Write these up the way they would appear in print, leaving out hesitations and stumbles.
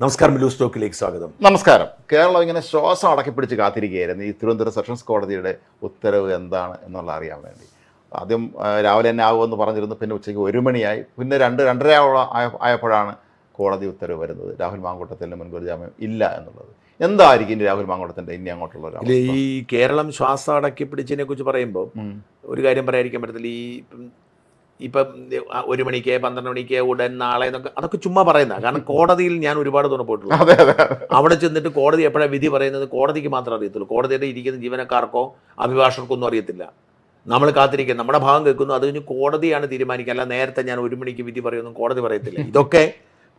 നമസ്കാരം, ന്യൂസ് ടോക്കിലേക്ക് സ്വാഗതം. നമസ്കാരം. കേരളം ഇങ്ങനെ ശ്വാസം അടക്കിപ്പിടിച്ച് കാത്തിരിക്കുകയായിരുന്നു ഈ തിരുവനന്തപുരം സെഷൻസ് കോടതിയുടെ ഉത്തരവ് എന്താണ് എന്നുള്ള അറിയാൻ വേണ്ടി. ആദ്യം രാവിലെ തന്നെ ആകുമെന്ന് പറഞ്ഞിരുന്നു, പിന്നെ ഉച്ചയ്ക്ക് 1 മണിയായി, പിന്നെ 2-2:30 ആയപ്പോഴാണ് കോടതി ഉത്തരവ് വരുന്നത്. രാഹുൽ മാങ്കൂട്ടത്തിന് മുൻകൂർ ജാമ്യം ഇല്ല എന്നുള്ളത്. എന്തായിരിക്കും ഇനി രാഹുൽ മാങ്കൂട്ടത്തിൻ്റെ ഇനി അങ്ങോട്ടുള്ള ഈ കേരളം ശ്വാസം അടക്കി പിടിച്ചതിനെ കുറിച്ച് പറയുമ്പോൾ ഒരു കാര്യം പറയാതിരിക്കാൻ പറ്റത്തില്ല. ഇപ്പം 1 മണിക്ക് 12 മണിക്ക് ഉടൻ നാളെ എന്നൊക്കെ അതൊക്കെ ചുമ്മാ പറയുന്ന. കാരണം കോടതിയിൽ ഞാൻ ഒരുപാട് തവണ പോയിട്ടുള്ളൂ. അവിടെ ചെന്നിട്ട് കോടതി എപ്പോഴാണ് വിധി പറയുന്നത് കോടതിക്ക് മാത്രമേ അറിയത്തുള്ളൂ. കോടതിയുടെ ഇരിക്കുന്ന ജീവനക്കാർക്കോ അഭിഭാഷകർക്കോ ഒന്നും അറിയത്തില്ല. നമ്മൾ കാത്തിരിക്കുക, നമ്മുടെ ഭാഗം കേൾക്കുന്നു, അത് കഴിഞ്ഞ് കോടതിയാണ് തീരുമാനിക്കുക. അല്ല നേരത്തെ ഞാൻ 1 മണിക്ക് വിധി പറയുമെന്നും കോടതി പറയത്തില്ല. ഇതൊക്കെ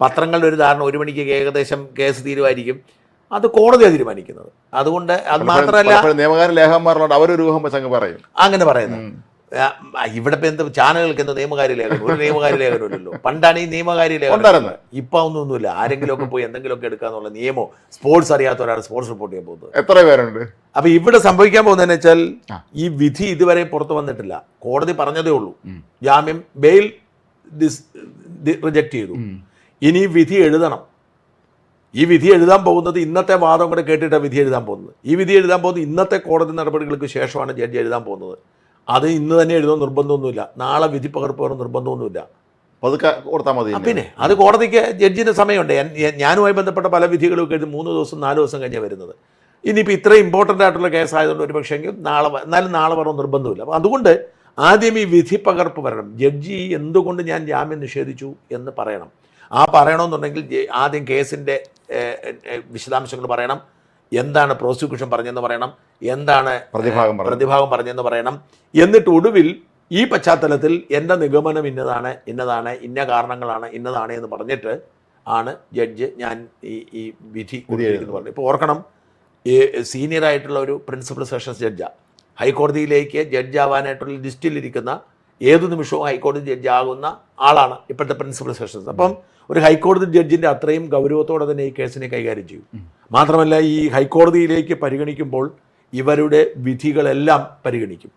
പത്രങ്ങളുടെ ഒരു ധാരണ. 1 മണിക്ക് ഏകദേശം കേസ് തീരുമാനിക്കും, അത് കോടതിയാണ് തീരുമാനിക്കുന്നത്. അതുകൊണ്ട് അത് മാത്രമല്ല, നിയമകാര ലേഖകന്മാരുണ്ട്, അവരൊരു ഊഹം വെച്ചങ്ങ് പറയും. അങ്ങനെ പറയുന്നത്. ഇവിടെ ഇപ്പം എന്ത് ചാനലുകൾക്ക് എന്ത് നിയമകാര്യ ലേഖനം, ഒരു നിയമകാര്യ ലേഖനമില്ലല്ലോ. പണ്ടാണ് ഈ നിയമകാര്യ ലേഖനം. ഇപ്പം ഒന്നുമില്ല. ആരെങ്കിലുമൊക്കെ പോയി എന്തെങ്കിലുമൊക്കെ എടുക്കാന്നുള്ള നിയമം. സ്പോർട്സ് അറിയാത്ത ഒരാൾ സ്പോർട്സ് റിപ്പോർട്ട് ചെയ്യാൻ പോകുന്നത് എത്ര പേരുണ്ട്. അപ്പൊ ഇവിടെ സംഭവിക്കാൻ പോകുന്നതെന്ന് വെച്ചാൽ, ഈ വിധി ഇതുവരെ പുറത്തു വന്നിട്ടില്ല. കോടതി പറഞ്ഞതേ ഉള്ളൂ, ജാമ്യം ബെയിൽ റിജക്ട് ചെയ്തു. ഇനി വിധി എഴുതണം. ഈ വിധി എഴുതാൻ പോകുന്നത് ഇന്നത്തെ വാദം കൂടെ കേട്ടിട്ടാണ് വിധി എഴുതാൻ പോകുന്നത്. ഈ വിധി എഴുതാൻ പോകുന്നത് ഇന്നത്തെ കോടതി നടപടികൾക്ക് ശേഷമാണ് ജഡ്ജി എഴുതാൻ പോകുന്നത്. അത് ഇന്ന് തന്നെ എഴുതാൻ നിർബന്ധമൊന്നുമില്ല. നാളെ വിധി പകർപ്പ് വേണം നിർബന്ധമൊന്നുമില്ല. കൊടുത്താൽ മതി. പിന്നെ അത് കോടതിക്ക് ജഡ്ജിന് സമയമുണ്ട്. ഞാനുമായി ബന്ധപ്പെട്ട പല വിധികളും എഴുതി 3 ദിവസം 4 ദിവസം കഴിഞ്ഞാൽ വരുന്നത്. ഇനിയിപ്പോൾ ഇത്രയും ഇമ്പോർട്ടൻ്റ് ആയിട്ടുള്ള കേസായതുകൊണ്ട് ഒരു പക്ഷേങ്കിൽ എന്നാലും നാളെ വരണം നിർബന്ധമില്ല. അപ്പോൾ അതുകൊണ്ട് ആദ്യം ഈ വിധി പകർപ്പ് വരണം. ജഡ്ജി എന്തുകൊണ്ട് ഞാൻ ജാമ്യം നിഷേധിച്ചു എന്ന് പറയണം. ആ പറയണമെന്നുണ്ടെങ്കിൽ ആദ്യം കേസിൻ്റെ വിശദാംശങ്ങൾ പറയണം. എന്താണ് പ്രോസിക്യൂഷൻ പറഞ്ഞെന്ന് പറയണം, എന്താണ് പ്രതിഭാഗം പറഞ്ഞെന്ന് പറയണം. എന്നിട്ട് ഒടുവിൽ ഈ പശ്ചാത്തലത്തിൽ എൻ്റെ നിഗമനം ഇന്നതാണ്, ഇന്ന കാരണങ്ങളാണ്, ഇന്നതാണ് എന്ന് പറഞ്ഞിട്ട് ആണ് ജഡ്ജ് ഞാൻ ഈ വിധി കൊടുത്തിരിക്കുന്നു പറഞ്ഞു. ഇപ്പോൾ ഓർക്കണം, സീനിയറായിട്ടുള്ള ഒരു പ്രിൻസിപ്പൽ സെഷൻസ് ജഡ്ജാണ്. ഹൈക്കോടതിയിലേക്ക് ജഡ്ജ് ആവാനായിട്ടുള്ള ലിസ്റ്റിലിരിക്കുന്ന ഏതു നിമിഷവും ഹൈക്കോടതി ജഡ്ജ് ആകുന്ന ആളാണ് ഇപ്പോഴത്തെ പ്രിൻസിപ്പൽ സെഷൻസ്. അപ്പം ഒരു ഹൈക്കോടതി ജഡ്ജിൻ്റെ അത്രയും ഗൗരവത്തോടെ തന്നെ ഈ കേസിനെ കൈകാര്യം ചെയ്യും. മാത്രമല്ല, ഈ ഹൈക്കോടതിയിലേക്ക് പരിഗണിക്കുമ്പോൾ ഇവരുടെ വിധികളെല്ലാം പരിഗണിക്കും.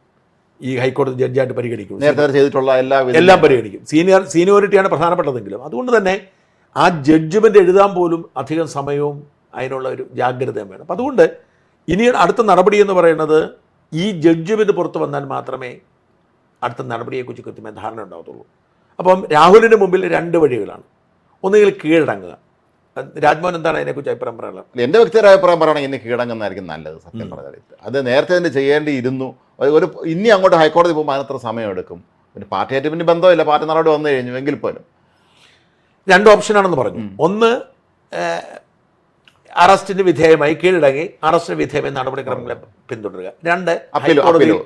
ഈ ഹൈക്കോടതി ജഡ്ജായിട്ട് പരിഗണിക്കും, ചെയ്തിട്ടുള്ള എല്ലാം പരിഗണിക്കും. സീനിയോറിറ്റിയാണ് പ്രധാനപ്പെട്ടതെങ്കിലും അതുകൊണ്ട് തന്നെ ആ ജഡ്ജ്മെൻ്റ് എഴുതാൻ പോലും അധികം സമയവും അതിനുള്ള ഒരു ജാഗ്രതയും വേണം. അപ്പം അതുകൊണ്ട് ഇനി അടുത്ത നടപടി എന്ന് പറയുന്നത്, ഈ ജഡ്ജ്മെൻ്റ് പുറത്ത് വന്നാൽ മാത്രമേ അടുത്ത നടപടിയെക്കുറിച്ച് കൃത്യമായ ധാരണ ഉണ്ടാകത്തുള്ളൂ. അപ്പം രാഹുലിന് മുമ്പിൽ 2 വഴികളാണ്. ഒന്നുകിൽ കീഴടങ്ങുക. രാജ്മോഹൻ എന്താണ് അതിനെക്കുറിച്ച് അഭിപ്രായം പറയാനുള്ളത്? എൻ്റെ വ്യക്തിപരമായ അഭിപ്രായം പറയുകയാണെങ്കിൽ ഇനി കീഴടങ്ങുന്നതായിരിക്കും നല്ലത്. സത്യം പറഞ്ഞാൽ അത് നേരത്തെ തന്നെ ചെയ്യേണ്ടിയിരുന്നു. ഇനി അങ്ങോട്ട് ഹൈക്കോടതി പോകുമ്പോൾ അതിനത്ര സമയമെടുക്കും. പിന്നെ പാർട്ടിയായിട്ട് പിന്നെ ബന്ധമില്ല, പാർട്ടി നടപടി വന്നു കഴിഞ്ഞു എങ്കിൽ പോലും 2 ഓപ്ഷനാണെന്ന് പറഞ്ഞു. ഒന്ന്, അറസ്റ്റിന് വിധേയമായി കീഴടങ്ങി അറസ്റ്റിന് വിധേയമായി നടപടിക്രമങ്ങളെ പിന്തുടരുക. 2,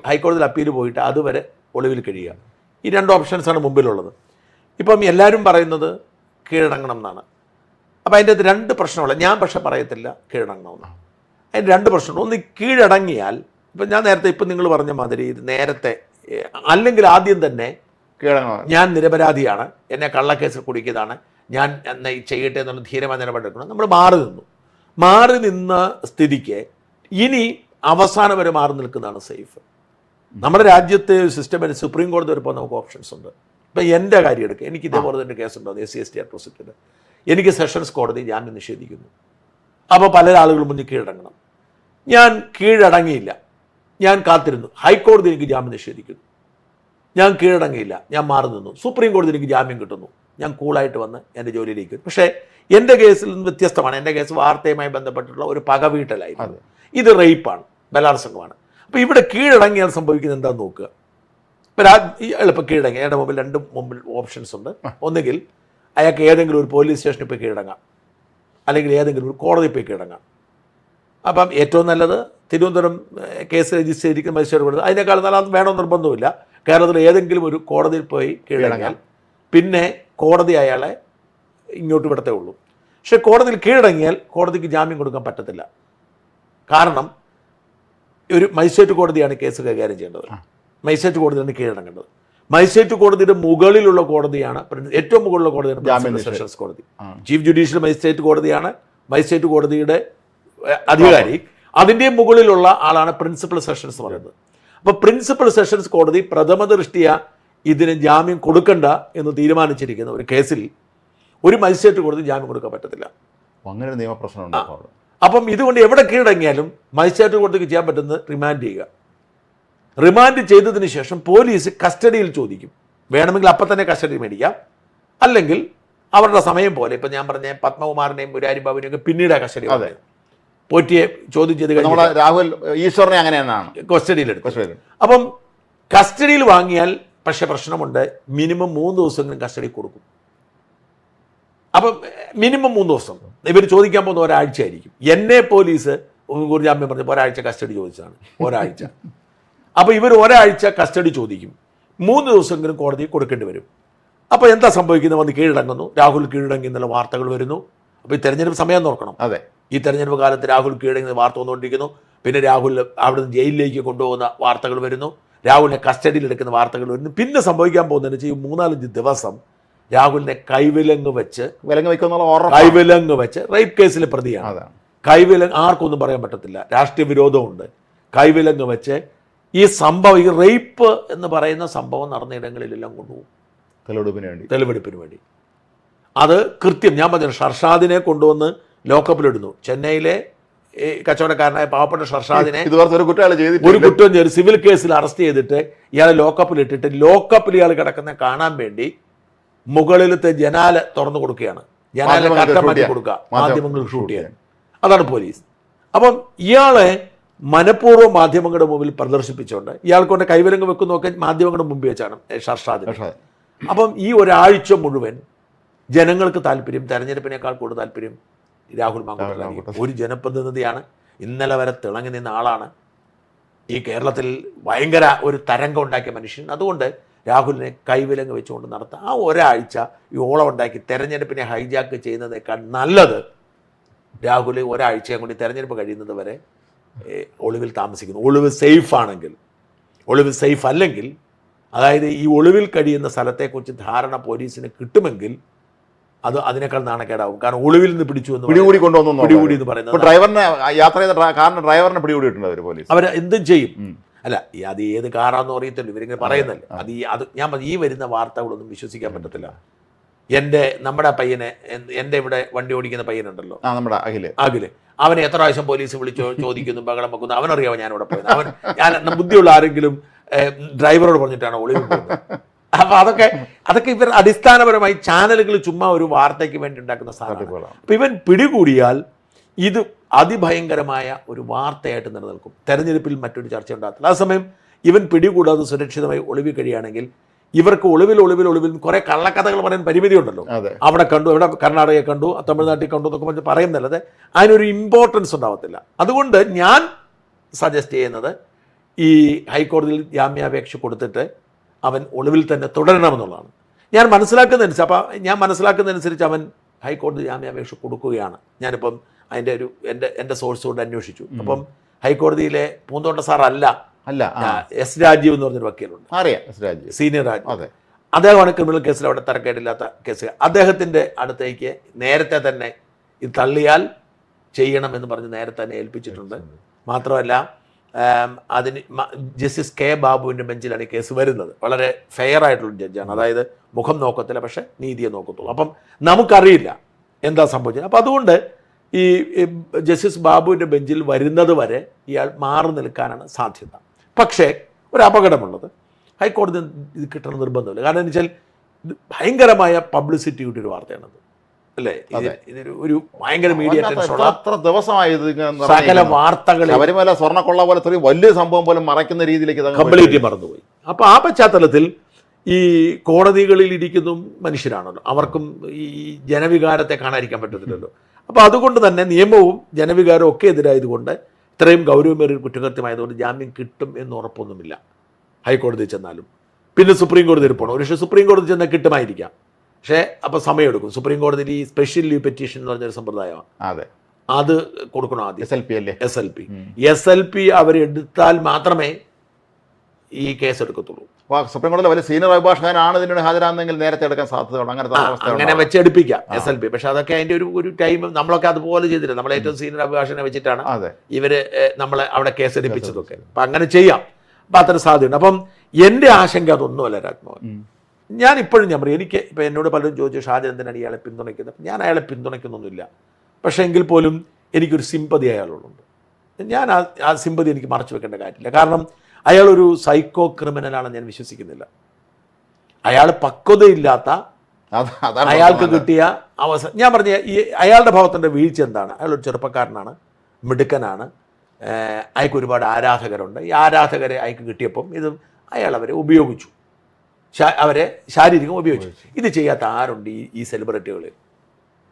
ഹൈക്കോടതിയിൽ അപ്പീൽ പോയിട്ട് അതുവരെ ഒളിവിൽ കഴിയുക. ഈ 2 ഓപ്ഷൻസാണ് മുമ്പിലുള്ളത്. ഇപ്പം എല്ലാവരും പറയുന്നത് കീഴടങ്ങണം എന്നാണ്. അപ്പം അതിൻ്റെ 2 പ്രശ്നമുള്ള, ഞാൻ പക്ഷെ പറയത്തില്ല കീഴടങ്ങണമെന്നാണ്. അതിന് 2 പ്രശ്നമുണ്ട്. ഒന്ന്, കീഴടങ്ങിയാൽ ഇപ്പം ഞാൻ നേരത്തെ ഇപ്പം നിങ്ങൾ പറഞ്ഞ മാതിരി നേരത്തെ അല്ലെങ്കിൽ ആദ്യം തന്നെ ഞാൻ നിരപരാധിയാണ്, എന്നെ കള്ളക്കേസിൽ കുടുക്കിയതാണ്, ഞാൻ എന്നെ ചെയ്യട്ടെ എന്നുള്ള ധീരമായ നിലപാടെടുക്കണം. നമ്മൾ മാറി നിന്ന സ്ഥിതിക്ക് ഇനി അവസാനം വരെ മാറി നിൽക്കുന്നതാണ് സേഫ്. നമ്മുടെ രാജ്യത്തെ സിസ്റ്റം സുപ്രീം കോടതി വരുമ്പോൾ നമുക്ക് ഓപ്ഷൻസ് ഉണ്ട്. ഇപ്പം എൻ്റെ കാര്യം എടുക്കുക, എനിക്ക് ഇതേപോലെ തന്നെ കേസുണ്ടോ SC/ST അട്രോസിറ്റിയിൽ. എനിക്ക് സെഷൻസ് കോടതി ജാമ്യം നിഷേധിക്കുന്നു. അപ്പോൾ പല ആളുകളും മുന്നിൽ കീഴടങ്ങണം. ഞാൻ കീഴടങ്ങിയില്ല, ഞാൻ കാത്തിരുന്നു. ഹൈക്കോടതി എനിക്ക് ജാമ്യം നിഷേധിക്കുന്നു. ഞാൻ കീഴടങ്ങിയില്ല, ഞാൻ മാറി നിന്നു. സുപ്രീം കോടതി എനിക്ക് ജാമ്യം കിട്ടുന്നു. ഞാൻ കൂളായിട്ട് വന്ന് എൻ്റെ ജോലിയിലേക്ക്. പക്ഷേ എൻ്റെ കേസിൽ നിന്ന് വ്യത്യസ്തമാണ്. എൻ്റെ കേസ് വാർത്തയുമായി ബന്ധപ്പെട്ടുള്ള ഒരു പകവീട്ടലായിരുന്നു. ഇത് റേപ്പാണ്, ബലാത്സംഗമാണ്. അപ്പോൾ ഇവിടെ കീഴടങ്ങിയാൽ സംഭവിക്കുന്നത് എന്താണെന്ന് നോക്കുക. ഈ എളുപ്പം കീഴടങ്ങി അയാളുടെ മുമ്പിൽ ഓപ്ഷൻസ് ഉണ്ട്. ഒന്നുകിൽ അയാൾക്ക് ഏതെങ്കിലും ഒരു പോലീസ് സ്റ്റേഷനിൽ പോയി കീഴടങ്ങാം, അല്ലെങ്കിൽ ഏതെങ്കിലും ഒരു കോടതി പോയി കീഴടങ്ങാം. അപ്പം ഏറ്റവും നല്ലത് തിരുവനന്തപുരം കേസ് രജിസ്റ്റർ ചെയ്തിരിക്കുന്ന മജിസ്ട്രേറ്റ് കോടതി. അതിനേക്കാൾ നല്ല അത് വേണമെന്ന് നിർബന്ധമില്ല. കേരളത്തിൽ ഏതെങ്കിലും ഒരു കോടതിയിൽ പോയി കീഴടങ്ങിയാൽ പിന്നെ കോടതി അയാളെ ഇങ്ങോട്ട് വിടത്തേ ഉള്ളൂ. പക്ഷേ കോടതിയിൽ കീഴടങ്ങിയാൽ കോടതിക്ക് ജാമ്യം കൊടുക്കാൻ പറ്റത്തില്ല. കാരണം ഒരു മജിസ്ട്രേറ്റ് കോടതിയാണ് കേസ് കൈകാര്യം ചെയ്യേണ്ടത്. മജിസ്ട്രേറ്റ് കോടതിയാണ് കീഴടങ്ങേണ്ടത്. മജിസ്ട്രേറ്റ് കോടതിയുടെ മുകളിലുള്ള കോടതിയാണ്, ഏറ്റവും മുകളിലുള്ള കോടതിയാണ് സെഷൻസ് കോടതി. ചീഫ് ജുഡീഷ്യൽ മജിസ്ട്രേറ്റ് കോടതിയാണ് മജിസ്ട്രേറ്റ് കോടതിയുടെ അധികാരി. അതിൻ്റെ മുകളിലുള്ള ആളാണ് പ്രിൻസിപ്പൽ സെഷൻസ് പറയുന്നത്. അപ്പോൾ പ്രിൻസിപ്പൽ സെഷൻസ് കോടതി പ്രഥമ ദൃഷ്ടിയ ഇതിന് ജാമ്യം കൊടുക്കണ്ട എന്ന് തീരുമാനിച്ചിരിക്കുന്ന ഒരു കേസിൽ ഒരു മജിസ്ട്രേറ്റ് കോടതി ജാമ്യം കൊടുക്കാൻ പറ്റത്തില്ല. അങ്ങനെ ഒരു നിയമപ്രശ്നം ഉണ്ടാവും. അപ്പം ഇതുകൊണ്ട് എവിടെ കീഴടങ്ങിയാലും മജിസ്ട്രേറ്റ് കോടതിക്ക് ചെയ്യാൻ പറ്റുന്നത് റിമാൻഡ് ചെയ്യുക. റിമാൻഡ് ചെയ്തതിന് ശേഷം പോലീസ് കസ്റ്റഡിയിൽ ചോദിക്കും. വേണമെങ്കിൽ അപ്പം തന്നെ കസ്റ്റഡി മേടിക്കാം, അല്ലെങ്കിൽ അവരുടെ സമയം പോലെ ഇപ്പം ഞാൻ പറഞ്ഞ പത്മകുമാറിനെയും മുരാരി ബാബുവിനെയും ഒക്കെ പിന്നീട് കസ്റ്റഡി പോറ്റിയെ ചോദ്യം ചെയ്ത് നമ്മുടെ രാഹുൽ ഈശ്വറിനെ അങ്ങനെ തന്നെയാണ് കസ്റ്റഡിയിലെടുക്കും. അപ്പം കസ്റ്റഡിയിൽ വാങ്ങിയാൽ പക്ഷേ പ്രശ്നമുണ്ട്, മിനിമം 3 ദിവസമെങ്കിലും കസ്റ്റഡി കൊടുക്കും. അപ്പം മിനിമം 3 ദിവസം. ഇവർ ചോദിക്കാൻ പോകുന്ന ഒരാഴ്ച ആയിരിക്കും. എന്നെ പോലീസ് ഒരു ജാമ്യം പറഞ്ഞപ്പോൾ ഒരാഴ്ച കസ്റ്റഡി ചോദിച്ചതാണ്, ഒരാഴ്ച. അപ്പോൾ ഇവർ ഒരാഴ്ച കസ്റ്റഡി ചോദിക്കും, 3 ദിവസമെങ്കിലും കോടതി കൊടുക്കേണ്ടി വരും. അപ്പോൾ എന്താ സംഭവിക്കുന്നത്? വന്ന് കീഴടങ്ങുന്നു, രാഹുൽ കീഴടങ്ങി എന്നുള്ള വാർത്തകൾ വരുന്നു. അപ്പോൾ ഈ തെരഞ്ഞെടുപ്പ് സമയം നോക്കണം. അതെ, ഈ തെരഞ്ഞെടുപ്പ് കാലത്ത് രാഹുൽ കീഴടങ്ങുന്ന വാർത്ത വന്നുകൊണ്ടിരിക്കുന്നു. പിന്നെ രാഹുൽ അവിടുന്ന് ജയിലിലേക്ക് കൊണ്ടുപോകുന്ന വാർത്തകൾ വരുന്നു, രാഹുലിനെ കസ്റ്റഡിയിൽ എടുക്കുന്ന വാർത്തകൾ വരുന്നു. പിന്നെ സംഭവിക്കാൻ പോകുന്നതെന്ന് വെച്ചാൽ ഈ 3-4 ദിവസം രാഹുലിനെ കൈവിലങ്ങ് വെച്ച് റേപ്പ് കേസിലെ പ്രതിയാണ്. കൈവിലങ്ങ് ആർക്കൊന്നും പറയാൻ പറ്റത്തില്ല, രാഷ്ട്രീയ വിരോധമുണ്ട്. കൈവിലങ്ങ് വെച്ച് ഈ സംഭവം, ഈ റേപ്പ് എന്ന് പറയുന്ന സംഭവം നടന്ന ഇടങ്ങളിലെല്ലാം കൊണ്ടുപോകും തെളിവെടുപ്പിന് വേണ്ടി. അത് കൃത്യം ഞാൻ പറഞ്ഞു, ഷർഷാദിനെ കൊണ്ടുവന്ന് ലോക്കപ്പിലിടുന്നു. ചെന്നൈയിലെ ഈ കച്ചവടക്കാരനായ പാവപ്പെട്ട ഷർഷാദിനെ ഒരു കുറ്റം ചെയ്ത് സിവിൽ കേസിൽ അറസ്റ്റ് ചെയ്തിട്ട് ഇയാളെ ലോക്കപ്പിലിട്ടിട്ട് ലോക്കപ്പിൽ ഇയാൾ കിടക്കുന്ന കാണാൻ വേണ്ടി മുകളിലത്തെ ജനാല തുറന്നു കൊടുക്കുകയാണ്. ജനാല കട്ടം മാറ്റി കൊടുക്കുക, മാധ്യമങ്ങൾ ഷൂട്ട് ചെയ്യാൻ. അതാണ് പോലീസ്. അപ്പം ഇയാളെ മനഃപൂർവ്വം മാധ്യമങ്ങളുടെ മുമ്പിൽ പ്രദർശിപ്പിച്ചുകൊണ്ട് ഇയാൾക്ക് കൊണ്ട് കൈവിലങ്ങ് വെക്കുന്നതൊക്കെ മാധ്യമങ്ങളുടെ മുമ്പിൽ വെച്ചാണ് ഷർഷാദിന്. അപ്പം ഈ ഒരാഴ്ച മുഴുവൻ ജനങ്ങൾക്ക് താല്പര്യം, തെരഞ്ഞെടുപ്പിനേക്കാൾ കൂടുതൽ താല്പര്യം രാഹുൽ മാങ്കൂട്ടത്തിലായിരിക്കും. ഒരു ജനപ്രതിനിധിയാണ്, ഇന്നലെ വരെ തിളങ്ങി നിന്ന ആളാണ്, ഈ കേരളത്തിൽ ഭയങ്കര ഒരു തരംഗം ഉണ്ടാക്കിയ മനുഷ്യൻ. അതുകൊണ്ട് രാഹുലിനെ കൈവിലങ്ങ് വെച്ചുകൊണ്ട് നടത്താം. ആ ഒരാഴ്ച ഈ ഓളം ഉണ്ടാക്കി തെരഞ്ഞെടുപ്പിനെ ഹൈജാക്ക് ചെയ്യുന്നതേക്കാൾ നല്ലത് രാഹുൽ ഒരാഴ്ചയും കൂടി തെരഞ്ഞെടുപ്പ് കഴിയുന്നത് വരെ ഒളിവിൽ താമസിക്കുന്നു. ഒളിവ് സേഫ് ആണെങ്കിൽ, ഒളിവ് സേഫ് അല്ലെങ്കിൽ, അതായത് ഈ ഒളിവിൽ കഴിയുന്ന സ്ഥലത്തെക്കുറിച്ച് ധാരണ പോലീസിന് കിട്ടുമെങ്കിൽ അത് അതിനേക്കാൾ നാണക്കേടാവും. കാരണം ഒളിവിൽ നിന്ന് പിടികൂടി എന്ന് പറയുന്നത് ഡ്രൈവറിനെ യാത്ര ചെയ്ത കാറിന്റെ ഡ്രൈവറിനെ പിടികൂടിയിട്ടുണ്ട് പോലീസ്. അവർ എന്തും ചെയ്യും. അല്ല, അത് ഏത് കാറാണെന്ന് അറിയത്തില്ല, ഇവരിങ്ങനെ പറയുന്നല്ലേ. അത് ഞാൻ ഈ വരുന്ന വാർത്തകളൊന്നും വിശ്വസിക്കാൻ പറ്റത്തില്ല. നമ്മുടെ പയ്യനെ, എൻ്റെ ഇവിടെ വണ്ടി ഓടിക്കുന്ന പയ്യനുണ്ടല്ലോ, നമ്മുടെ അഖില്, അവനെ എത്ര പ്രാവശ്യം പോലീസ് വിളിച്ചോ ചോദിക്കുന്നു, ബഹളം വെക്കുന്നു. അവനറിയാമോ ഞാൻ ഇവിടെ പോയത്? ഞാൻ ബുദ്ധിയുള്ള ആരെങ്കിലും ഡ്രൈവറോട് പറഞ്ഞിട്ടാണ് ഒളിവിൽ പോകുന്നത്. അപ്പൊ അതൊക്കെ ഇവർ അടിസ്ഥാനപരമായി ചാനലുകൾ ചുമ്മാ ഒരു വാർത്തയ്ക്ക് വേണ്ടി ഉണ്ടാക്കുന്ന സാധനങ്ങൾ. അപ്പൊ ഇവൻ പിടികൂടിയാൽ ഇത് അതിഭയങ്കരമായ ഒരു വാർത്തയായിട്ട് നിലനിൽക്കും. തെരഞ്ഞെടുപ്പിൽ മറ്റൊരു ചർച്ച ഉണ്ടാകത്തില്ല. അതേസമയം ഇവൻ പിടികൂടാതെ സുരക്ഷിതമായി ഒളിവിൽ കഴിയുകയാണെങ്കിൽ ഇവർക്ക് ഒളിവിൽ കുറെ കള്ളക്കഥകൾ പറയാൻ പരിമിതി ഉണ്ടല്ലോ. അവിടെ കണ്ടു, ഇവിടെ കർണാടകയെ കണ്ടു, തമിഴ്നാട്ടിൽ കണ്ടു എന്നൊക്കെ പറഞ്ഞ് പറയുന്നല്ലാതെ അതിനൊരു ഇമ്പോർട്ടൻസ് ഉണ്ടാവത്തില്ല. അതുകൊണ്ട് ഞാൻ സജസ്റ്റ് ചെയ്യുന്നത് ഈ ഹൈക്കോടതിയിൽ ജാമ്യാപേക്ഷ കൊടുത്തിട്ട് അവൻ ഒളിവിൽ തന്നെ തുടരണമെന്നുള്ളതാണ്. ഞാൻ മനസ്സിലാക്കുന്നതനുസരിച്ച് അവൻ ഹൈക്കോടതി ജാമ്യാപേക്ഷ കൊടുക്കുകയാണ്. ഞാനിപ്പം അതിൻ്റെ എൻ്റെ സോഴ്സ് കൊണ്ട് അന്വേഷിച്ചു. അപ്പം ഹൈക്കോടതിയിലെ പൂന്തോട്ട സാർ അല്ല എസ് രാജീവ് എന്ന് പറഞ്ഞൊരു വക്കീലുണ്ട്, സീനിയർ രാജീവ്. അദ്ദേഹമാണ് ക്രിമിനൽ കേസിൽ അവിടെ തരക്കേടില്ലാത്ത കേസ്. അദ്ദേഹത്തിൻ്റെ അടുത്തേക്ക് നേരത്തെ തന്നെ ഇത് തള്ളിയാൽ ചെയ്യണമെന്ന് പറഞ്ഞ് നേരത്തെ തന്നെ ഏൽപ്പിച്ചിട്ടുണ്ട്. മാത്രമല്ല അതിന് ജസ്റ്റിസ് കെ ബാബുവിൻ്റെ ബെഞ്ചിലാണ് ഈ കേസ് വരുന്നത്. വളരെ ഫെയർ ആയിട്ടുള്ള ജഡ്ജാണ്, അതായത് മുഖം നോക്കത്തില്ല, പക്ഷെ നീതിയെ നോക്കത്തുള്ളൂ. അപ്പം നമുക്കറിയില്ല എന്താ സംഭവിച്ചത്. അപ്പം അതുകൊണ്ട് ഈ ജസ്റ്റിസ് ബാബുവിൻ്റെ ബെഞ്ചിൽ വരുന്നത് വരെ ഇയാൾ മാറി നിൽക്കാനാണ് സാധ്യത. പക്ഷേ ഒരു അപകടമുള്ളത്, ഹൈക്കോടതി ഇത് കിട്ടണം നിർബന്ധമില്ല. കാരണം എന്ന് വെച്ചാൽ ഭയങ്കരമായ പബ്ലിസിറ്റി കിട്ടിയൊരു വാർത്തയാണത്, അല്ലേ? ഒരു ഭയങ്കര മീഡിയ സകല വാർത്തകൾ ശബരിമല സ്വർണ്ണക്കൊള്ള പോലെ വലിയ സംഭവം പോലും മറയ്ക്കുന്ന രീതിയിലേക്ക് കംപ്ലീറ്റ്ലി മറന്നുപോയി. അപ്പോൾ ആ പശ്ചാത്തലത്തിൽ ഈ കോടതികളിൽ ഇരിക്കുന്ന മനുഷ്യരാണല്ലോ, അവർക്കും ഈ ജനവികാരത്തെ കാണാതിരിക്കാൻ പറ്റത്തില്ലല്ലോ. അപ്പോൾ അതുകൊണ്ട് തന്നെ നിയമവും ജനവികാരവും ഒക്കെ എതിരായതുകൊണ്ട് ഇത്രയും ഗൗരവമേറിയ കുറ്റകൃത്യമായതുകൊണ്ട് ജാമ്യം കിട്ടും എന്ന് ഉറപ്പൊന്നുമില്ല ഹൈക്കോടതി ചെന്നാലും. പിന്നെ സുപ്രീം കോടതിയിൽ പോകണം. ഒരു സുപ്രീം കോടതി ചെന്നാൽ കിട്ടുമായിരിക്കാം, പക്ഷേ അപ്പോൾ സമയമെടുക്കും. സുപ്രീം കോടതിയിൽ ഈ സ്പെഷ്യൽ ലീവ് പെറ്റീഷൻ എന്ന് പറഞ്ഞൊരു സമ്പ്രദായമാണ്, അത് കൊടുക്കണം ആദ്യം. SLP അവരെടുത്താൽ മാത്രമേ ഈ കേസ് എടുക്കത്തുള്ളൂ. സുപ്രീം കോടതിയിൽ വലിയ സീനിയർ അഭിഭാഷകനാണ് ഇതിനോട് ഹാജരാകുന്നെങ്കിൽ നേരത്തെ എടുക്കാൻ സാധ്യതയുണ്ട്. അങ്ങനെ വെച്ചെടുപ്പിക്കാം SLP. പക്ഷെ അതൊക്കെ അതിൻ്റെ ഒരു ടൈം നമ്മളൊക്കെ അതുപോലെ ചെയ്തില്ല. നമ്മൾ ഏറ്റവും സീനിയർ അഭിഭാഷകനെ വെച്ചിട്ടാണ് ഇവര് നമ്മളെ അവിടെ കേസ് എടുപ്പിച്ചതൊക്കെ. അപ്പം അങ്ങനെ ചെയ്യാം, അപ്പം അത്ര സാധ്യതയുണ്ട്. അപ്പം എൻ്റെ ആശങ്ക അതൊന്നുമല്ല രാജ്മോഹൻ. ഞാൻ പറയും, എനിക്ക് ഇപ്പം എന്നോട് പലരും ചോദിച്ചു ഷാജൻ എന്തിനാണ് ഇയാളെ പിന്തുണയ്ക്കുന്നത്. ഞാൻ അയാളെ പിന്തുണയ്ക്കുന്നൊന്നുമില്ല. പക്ഷേ എങ്കിൽ പോലും എനിക്കൊരു സിമ്പതി അയാളോടുണ്ട്. ഞാൻ ആ സിമ്പതി എനിക്ക് മറച്ചു വെക്കേണ്ട കാര്യമില്ല. കാരണം അയാളൊരു സൈക്കോ ക്രിമിനലാണെന്ന് ഞാൻ വിശ്വസിക്കുന്നില്ല. അയാൾ പക്വതയില്ലാത്ത അയാൾക്ക് കിട്ടിയ അവസരം. ഞാൻ പറഞ്ഞ ഈ അയാളുടെ ഭാഗത്തിൻ്റെ വീഴ്ച എന്താണ്? അയാളൊരു ചെറുപ്പക്കാരനാണ്, മിടുക്കനാണ്, അയാൾക്ക് ഒരുപാട് ആരാധകരുണ്ട്. ഈ ആരാധകരെ അയാൾക്ക് കിട്ടിയപ്പം അയാൾ അവരെ ഉപയോഗിച്ചു, അവരെ ശാരീരികം ഉപയോഗിച്ചു. ഇത് ചെയ്യാത്ത ആരുണ്ട് ഈ സെലിബ്രിറ്റികളിൽ?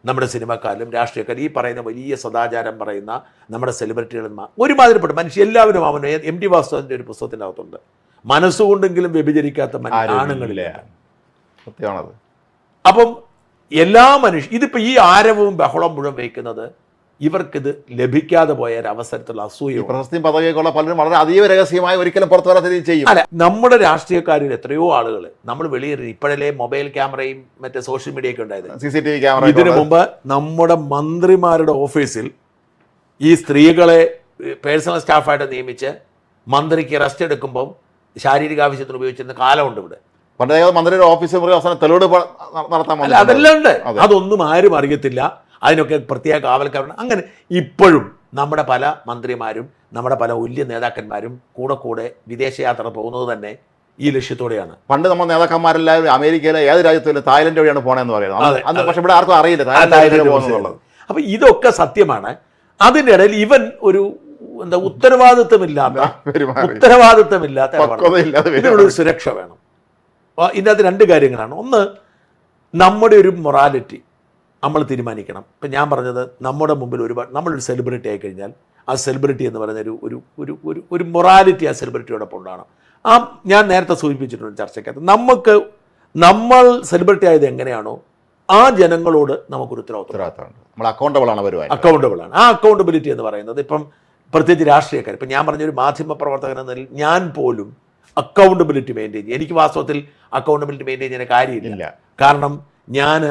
നമ്മുടെ സിനിമക്കാരും രാഷ്ട്രീയക്കാരും, ഈ പറയുന്ന വലിയ സദാചാരം പറയുന്ന നമ്മുടെ സെലിബ്രിറ്റികളും ഒരുമാതിരിപ്പെട്ട മനുഷ്യ എല്ലാവരും. അവൻ MT വാസുദേവൻ്റെ ഒരു പുസ്തകത്തിൻ്റെ അകത്തുണ്ട്, മനസ്സുകൊണ്ടെങ്കിലും വ്യഭിചരിക്കാത്ത ആണുങ്ങളില്ല. സത്യമാണത്. അപ്പം എല്ലാ ഇതിപ്പോൾ ഈ ആരവവും ബഹളം മുഴുവൻ വയ്ക്കുന്നത് ഇവർക്കിത് ലഭിക്കാതെ പോയ ഒരു അവസരത്തിലുള്ള അസൂയ. പ്രശസ്തിയും പദവിയൊക്കെയുള്ള പലരും വളരെ അതീവ രഹസ്യമായി ഒരിക്കലും പുറത്തു വരാത്ത രീതിയിൽ ചെയ്യും. അല്ല, നമ്മുടെ രാഷ്ട്രീയക്കാരിൽ എത്രയോ ആളുകൾ നമ്മൾ വെളിയേറി. ഇപ്പോഴല്ലേ മൊബൈൽ ക്യാമറയും മറ്റേ സോഷ്യൽ മീഡിയ ഒക്കെ ഉണ്ടായത്, CCTV ക്യാമറ. ഇതിനു മുമ്പ് നമ്മുടെ മന്ത്രിമാരുടെ ഓഫീസിൽ ഈ സ്ത്രീകളെ പേഴ്സണൽ സ്റ്റാഫായിട്ട് നിയമിച്ച് മന്ത്രിക്ക് റെസ്റ്റ് എടുക്കുമ്പം ശാരീരിക ആവശ്യത്തിന് ഉപയോഗിച്ചിരുന്ന കാലമുണ്ട് ഇവിടെ. പണ്ടേ മന്ത്രിയുടെ ഓഫീസ് അവസാനം തെളിവെടുപ്പ് നടത്താൻ. അതെല്ലാം ഉണ്ട്. അതൊന്നും ആരും അറിയത്തില്ല. അതിനൊക്കെ പ്രത്യേക കാവൽക്കാരുണ്ട്. അങ്ങനെ ഇപ്പോഴും നമ്മുടെ പല മന്ത്രിമാരും നമ്മുടെ പല വലിയ നേതാക്കന്മാരും കൂടെ വിദേശയാത്ര പോകുന്നത് തന്നെ ഈ ലക്ഷ്യത്തോടെയാണ്. പണ്ട് നമ്മൾ നേതാക്കന്മാരെല്ലാവരും അമേരിക്കയിലെ ഏത് രാജ്യത്തിലും തായ്ലൻഡ് വഴിയാണ് പോകണമെന്ന് പറയുന്നത്. അന്ന് പക്ഷെ ഇവിടെ ആർക്കും അറിയില്ല തായ്ലൻഡ് പോകുന്നുള്ളത്. അപ്പം ഇതൊക്കെ സത്യമാണ്. അതിൻ്റെ ഇടയിൽ ഇവൻ ഒരു ഉത്തരവാദിത്വമില്ലാത്ത ഇതിനൊരു സുരക്ഷ വേണം. ഇതിനകത്ത് രണ്ട് കാര്യങ്ങളാണ്. ഒന്ന്, നമ്മുടെ ഒരു മൊറാലിറ്റി നമ്മൾ തീരുമാനിക്കണം. ഇപ്പം ഞാൻ പറഞ്ഞത്, നമ്മുടെ മുമ്പിൽ നമ്മളൊരു സെലിബ്രിറ്റി ആയി കഴിഞ്ഞാൽ ആ സെലിബ്രിറ്റി എന്ന് പറയുന്ന ഒരു മൊറാലിറ്റി ആ സെലിബ്രിറ്റിയോടൊപ്പം ഉണ്ടാകണം. ഞാൻ നേരത്തെ സൂചിപ്പിച്ചിട്ടുണ്ട് ചർച്ചയ്ക്കകത്ത്, നമ്മൾ സെലിബ്രിറ്റി ആയത് എങ്ങനെയാണോ ആ ജനങ്ങളോട് നമുക്കൊരു ഉത്തരവാദിത്തം. നമ്മൾ അക്കൗണ്ടബിൾ ആണ്. ആ അക്കൗണ്ടബിലിറ്റി എന്ന് പറയുന്നത് ഇപ്പം പ്രത്യേകിച്ച് രാഷ്ട്രീയക്കാർ, ഇപ്പം ഞാൻ പറഞ്ഞൊരു മാധ്യമ പ്രവർത്തകൻ എന്ന നിലയിൽ ഞാൻ പോലും അക്കൗണ്ടബിലിറ്റി മെയിൻറ്റെയിൻ ചെയ്യും. എനിക്ക് വാസ്തവത്തിൽ അക്കൗണ്ടബിലിറ്റി മെയിൻറ്റെയിൻ ചെയ്യുന്ന കാര്യമില്ല. കാരണം ഞാൻ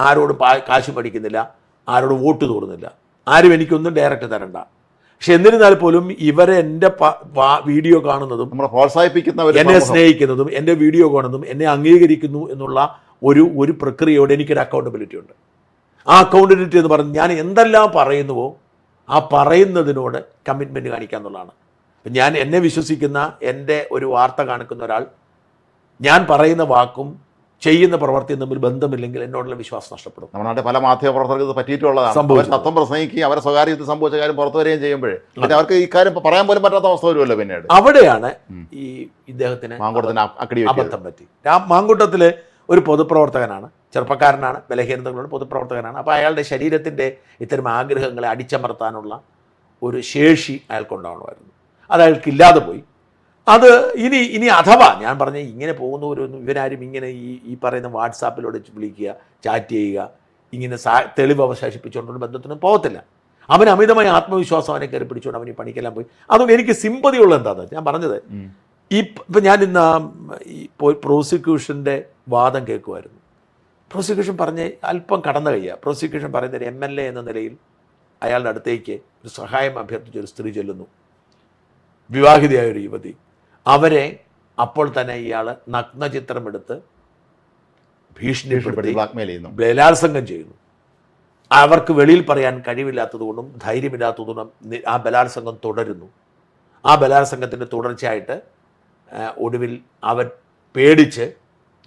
ആരോടും കാശ് പഠിക്കുന്നില്ല, ആരോടും വോട്ട് തോന്നുന്നില്ല, ആരും എനിക്കൊന്നും ഡയറക്റ്റ് തരണ്ട. പക്ഷെ എന്നിരുന്നാൽ പോലും ഇവരെ എൻ്റെ വീഡിയോ കാണുന്നതും എന്നെ സ്നേഹിക്കുന്നതും എൻ്റെ വീഡിയോ കാണുന്നതും എന്നെ അംഗീകരിക്കുന്നു എന്നുള്ള ഒരു പ്രക്രിയയോട് എനിക്കൊരു അക്കൗണ്ടബിലിറ്റി ഉണ്ട്. ആ അക്കൗണ്ടബിലിറ്റി എന്ന് പറഞ്ഞ് ഞാൻ എന്തെല്ലാം പറയുന്നുവോ ആ പറയുന്നതിനോട് കമ്മിറ്റ്മെൻറ്റ് കാണിക്കുക എന്നുള്ളതാണ്. ഞാൻ എന്നെ വിശ്വസിക്കുന്ന എൻ്റെ ഒരു വാർത്ത കാണിക്കുന്ന ഒരാൾ ഞാൻ പറയുന്ന വാക്കും ചെയ്യുന്ന പ്രവർത്തിയും തമ്മിൽ ബന്ധമില്ലെങ്കിൽ എന്നോടുള്ള വിശ്വാസം നഷ്ടപ്പെടും. നമ്മുടെ നാട്ടിൽ പല മാധ്യമ പ്രവർത്തകർക്ക് പറ്റിയിട്ടുള്ളതാണ്. തത്വം പ്രസംഗിക്കുകയും അവരെ സ്വകാര്യത്തിൽ സംഭവിച്ച കാര്യം പുറത്തു വരികയും ചെയ്യുമ്പോഴേ പിന്നെ അവർക്ക് ഈ കാര്യം പറയാൻ പോലും പറ്റാത്ത അവസ്ഥ വരുമല്ലോ. പിന്നീട് അവിടെയാണ് ഇദ്ദേഹത്തിന് അബദ്ധം പറ്റി. മാങ്കൂട്ടത്തിൽ ഒരു പൊതുപ്രവർത്തകനാണ്, ചെറുപ്പക്കാരനാണ്, ബലഹീനതകളുടെ പൊതുപ്രവർത്തകനാണ്. അപ്പോൾ അയാളുടെ ശരീരത്തിൻ്റെ ഇത്തരം ആഗ്രഹങ്ങളെ അടിച്ചമർത്താനുള്ള ഒരു ശേഷി അയാൾക്കുണ്ടാവണമായിരുന്നു. അത് അയാൾക്കില്ലാതെ പോയി. അത് ഇനി അഥവാ ഞാൻ പറഞ്ഞ ഇങ്ങനെ പോകുന്നവരൊന്നും ഇവരാരും ഇങ്ങനെ ഈ പറയുന്ന വാട്സാപ്പിലൂടെ വിളിക്കുക, ചാറ്റ് ചെയ്യുക, ഇങ്ങനെ തെളിവ് അവശേഷിപ്പിച്ചുകൊണ്ടുള്ള ബന്ധത്തിനും പോകത്തില്ല. അവൻ അമിതമായ ആത്മവിശ്വാസം അവനെ കയറി പിടിച്ചുകൊണ്ട് അവൻ ഈ പണിക്കെല്ലാം പോയി. അതുകൊണ്ട് എനിക്ക് സിമ്പതിയുള്ള എന്താണെന്ന് ഞാൻ പറഞ്ഞത്, ഇപ്പം ഞാൻ ഇന്ന് ഈ പ്രോസിക്യൂഷൻ്റെ വാദം കേൾക്കുമായിരുന്നു. പ്രോസിക്യൂഷൻ പറഞ്ഞ് അല്പം കടന്നു കഴിയുക. പ്രോസിക്യൂഷൻ പറയുന്ന ഒരു MLA എന്ന നിലയിൽ അയാളുടെ അടുത്തേക്ക് ഒരു സഹായം അഭ്യർത്ഥിച്ചൊരു സ്ത്രീ ചെല്ലുന്നു, വിവാഹിതയായ ഒരു യുവതി. അവരെ അപ്പോൾ തന്നെ ഇയാൾ നഗ്നചിത്രമെടുത്ത് ഭീഷണിപ്പെടുത്തി ബലാത്സംഗം ചെയ്യുന്നു. അവർക്ക് വെളിയിൽ പറയാൻ കഴിവില്ലാത്തതുകൊണ്ടും ധൈര്യമില്ലാത്തതുകൊണ്ടും ആ ബലാത്സംഗം തുടരുന്നു. ആ ബലാത്സംഗത്തിൻ്റെ തുടർച്ചയായിട്ട് ഒടുവിൽ അവൻ പേടിച്ച്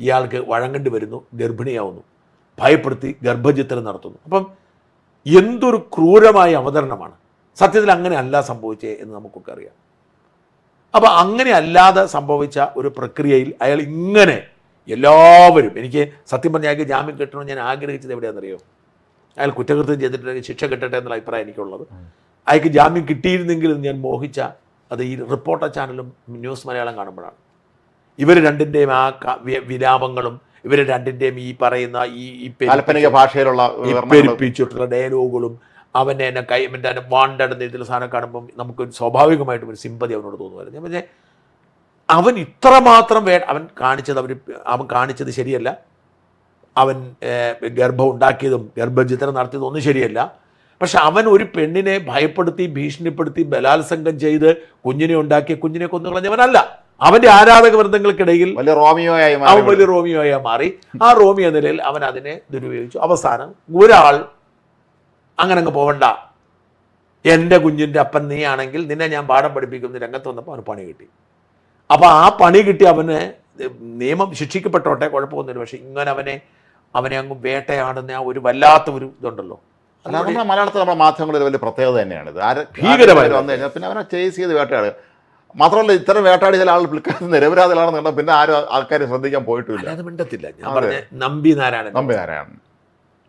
ഇയാൾക്ക് വഴങ്ങേണ്ടി വരുന്നു, ഗർഭിണിയാവുന്നു, ഭയപ്പെടുത്തി ഗർഭചിത്രം നടത്തുന്നു. അപ്പം എന്തൊരു ക്രൂരമായ അവതരണമാണ്. സത്യത്തിൽ അങ്ങനെ അല്ല സംഭവിച്ചേ എന്ന് നമുക്കൊക്കെ അറിയാം. അപ്പോൾ അങ്ങനെ അല്ലാതെ സംഭവിച്ച ഒരു പ്രക്രിയയിൽ അയാൾ ഇങ്ങനെ എല്ലാവരും, എനിക്ക് സത്യം പറഞ്ഞാൽ അയാൾക്ക് ജാമ്യം കിട്ടണമെന്ന് ഞാൻ ആഗ്രഹിച്ചത് എവിടെയാണെന്നറിയോ? അയാൾ കുറ്റകൃത്യം ചെയ്തിട്ടുണ്ടെങ്കിൽ ശിക്ഷ കിട്ടട്ടെ എന്നുള്ള അഭിപ്രായം എനിക്കുള്ളത്. അയാൾക്ക് ജാമ്യം കിട്ടിയിരുന്നെങ്കിൽ ഞാൻ മോഹിച്ച അത് ഈ റിപ്പോർട്ടർ ചാനലും ന്യൂസ് മലയാളം കാണുമ്പോഴാണ്. ഇവർ രണ്ടിൻ്റെയും ആ വിലാപങ്ങളും ഇവർ രണ്ടിൻ്റെയും ഈ പറയുന്ന ഈ ഭാഷയിലുള്ള പെരുപ്പിച്ചിട്ടുള്ള ഡയലോഗുകളും അവനെ എന്നെ എൻ്റെ വാണ്ടെടുന്ന ഇതിൽ സാധനം കാണുമ്പം നമുക്ക് സ്വാഭാവികമായിട്ടും ഒരു സിമ്പതി അവനോട് തോന്നുമായിരുന്നു. പക്ഷേ അവൻ ഇത്രമാത്രം അവൻ കാണിച്ചത് ശരിയല്ല. അവൻ ഗർഭം ഉണ്ടാക്കിയതും ഗർഭചിത്രം നടത്തിയതും ഒന്നും ശരിയല്ല. പക്ഷെ അവൻ ഒരു പെണ്ണിനെ ഭയപ്പെടുത്തി ഭീഷണിപ്പെടുത്തി ബലാത്സംഗം ചെയ്ത് കുഞ്ഞിനെ ഉണ്ടാക്കി കുഞ്ഞിനെ കൊന്നുകളഞ്ഞവനല്ല. അവൻ്റെ ആരാധക വൃന്ദങ്ങൾക്കിടയിൽ വലിയ റോമിയോയായി മാറി. ആ റോമിയോ നിലയിൽ അവൻ അതിനെ ദുരുപയോഗിച്ചു. അവസാനം ഒരാൾ അങ്ങനെ അങ്ങ് പോകണ്ട, എൻ്റെ കുഞ്ഞിൻ്റെ അപ്പൻ നീ ആണെങ്കിൽ നിന്നെ ഞാൻ പാഠം പഠിപ്പിക്കുന്ന രംഗത്ത് വന്നപ്പോൾ അവന് പണി കിട്ടി. അപ്പോൾ ആ പണി കിട്ടി അവന് നിയമം ശിക്ഷിക്കപ്പെട്ടോട്ടെ, കുഴപ്പമൊന്നുമില്ല. പക്ഷെ ഇങ്ങനെ അവനെ അങ്ങ് വേട്ടയാടുന്ന ആ ഒരു വല്ലാത്ത ഒരു ഇതുണ്ടല്ലോ. അല്ല, നമ്മുടെ മലയാളത്തിൽ നമ്മുടെ മാധ്യമങ്ങളിൽ വലിയ പ്രത്യേകത തന്നെയാണ് ഇത്. ഭീകരമായി വന്നു കഴിഞ്ഞാൽ പിന്നെ അവനെ ചേസ് ചെയ്ത് വേട്ടയാടുക. മാത്രമല്ല, ഇത്തരം വേട്ടാടി ചില ആൾ പിൽക്കാലത്ത് നിരപരാധികളാണെന്ന് കണ്ടാൽ പിന്നെ ആരും ആൾക്കാരെ ശ്രദ്ധിക്കാൻ പോയിട്ടില്ല. അത് മിണ്ടത്തില്ല. ഞാൻ പറഞ്ഞ നമ്പി നാരായണൻ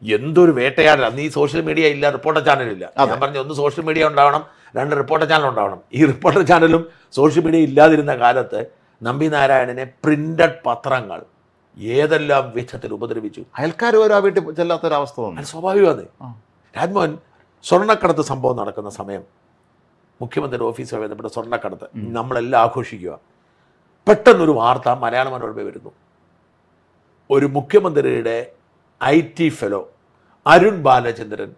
എന്തൊരു വേട്ടയാടല. നീ സോഷ്യൽ മീഡിയ ഇല്ല, റിപ്പോർട്ടർ ചാനലില്ല. ഞാൻ പറഞ്ഞ ഒന്ന് സോഷ്യൽ മീഡിയ ഉണ്ടാവണം, രണ്ട് റിപ്പോർട്ടർ ചാനൽ ഉണ്ടാവണം. ഈ റിപ്പോർട്ടർ ചാനലും സോഷ്യൽ മീഡിയ ഇല്ലാതിരുന്ന കാലത്ത് നമ്പി നാരായണനെ പ്രിന്റഡ് പത്രങ്ങൾ ഏതെല്ലാം വിധത്തിൽ ഉപദ്രവിച്ചു. അയൽക്കാർ പോലും ആ വീട്ടിൽ ചെല്ലാത്തൊരവസ്ഥ വന്നു. സ്വാഭാവികമാണ്. രാജ്മോഹൻ സ്വർണ്ണക്കടത്ത് സംഭവം നടക്കുന്ന സമയം, മുഖ്യമന്ത്രിയുടെ ഓഫീസുമായി ബന്ധപ്പെട്ട സ്വർണ്ണക്കടത്ത് നമ്മളെല്ലാം ആഘോഷിക്കുക. പെട്ടെന്നൊരു വാർത്ത മലയാള മനോരമ വരുന്നു. ഒരു മുഖ്യമന്ത്രിയുടെ IT ഫെലോ അരുൺ ബാലചന്ദ്രൻ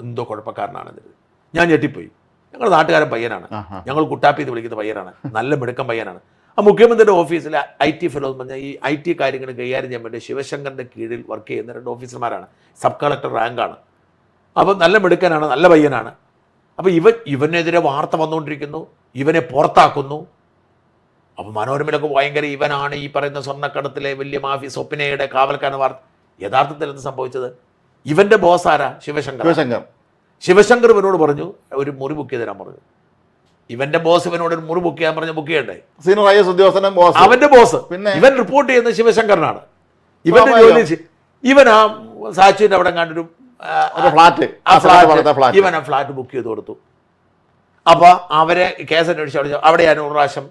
എന്തോ കുഴപ്പക്കാരനാണെന്നത്. ഞാൻ ഞെട്ടിപ്പോയി. ഞങ്ങൾ നാട്ടുകാരൻ പയ്യനാണ്, ഞങ്ങൾ കുട്ടാപ്പി എന്ന് വിളിക്കുന്ന പയ്യനാണ്, നല്ല മിടുക്കൻ പയ്യനാണ്. ആ മുഖ്യമന്ത്രിയുടെ ഓഫീസിലെ IT ഫെലോ എന്ന് പറഞ്ഞാൽ ഈ IT കാര്യങ്ങൾ കൈകാര്യം ചെയ്യാൻ വേണ്ടി ശിവശങ്കറിൻ്റെ കീഴിൽ വർക്ക് ചെയ്യുന്ന 2 ഓഫീസർമാരാണ്. Sub collector റാങ്കാണ്. അപ്പം നല്ല മിടുക്കനാണ്, നല്ല പയ്യനാണ്. അപ്പോൾ ഇവനെതിരെ വാർത്ത വന്നുകൊണ്ടിരിക്കുന്നു, ഇവനെ പുറത്താക്കുന്നു. അപ്പോൾ മനോരമയിലൊക്കെ ഭയങ്കര ഇവനാണ് ഈ പറയുന്ന സ്വർണ്ണക്കടത്തിലെ വലിയ മാഫി സ്വപ്നയുടെ കാവൽക്കാരൻ വാർത്ത. യഥാർത്ഥത്തിൽ എന്ത് സംഭവിച്ചത്? ഇവന്റെ ബോസ് ആരാ? ശിവശങ്കർ ഇവനോട് പറഞ്ഞു ഒരു മുറി ബുക്ക് ചെയ്ത് തരാൻ പറഞ്ഞു. ഇവന്റെ ബോസ് ഇവനോട് ഒരു മുറി ബുക്ക് ചെയ്യാൻ പറഞ്ഞു. ബുക്ക് ചെയ്യണ്ടേ? സീനിയർ IAS ഉദ്യോഗസ്ഥനും ബോസ്, അവന്റെ ബോസ്. പിന്നെ ഇവൻ റിപ്പോർട്ട് ചെയ്യുന്ന ശിവശങ്കറിനാണ്. ഇവന്റെ ജോലി ഇവൻ ആ സാച്ചുവിന്റെ അവിടെ കണ്ടൊരു ഇവൻ ആ ഫ്ലാറ്റ് ബുക്ക് ചെയ്ത് കൊടുത്തു. അപ്പൊ അവരെ കേസ് അന്വേഷിച്ചു. അവിടെയാണ് 100 പ്രാവശ്യം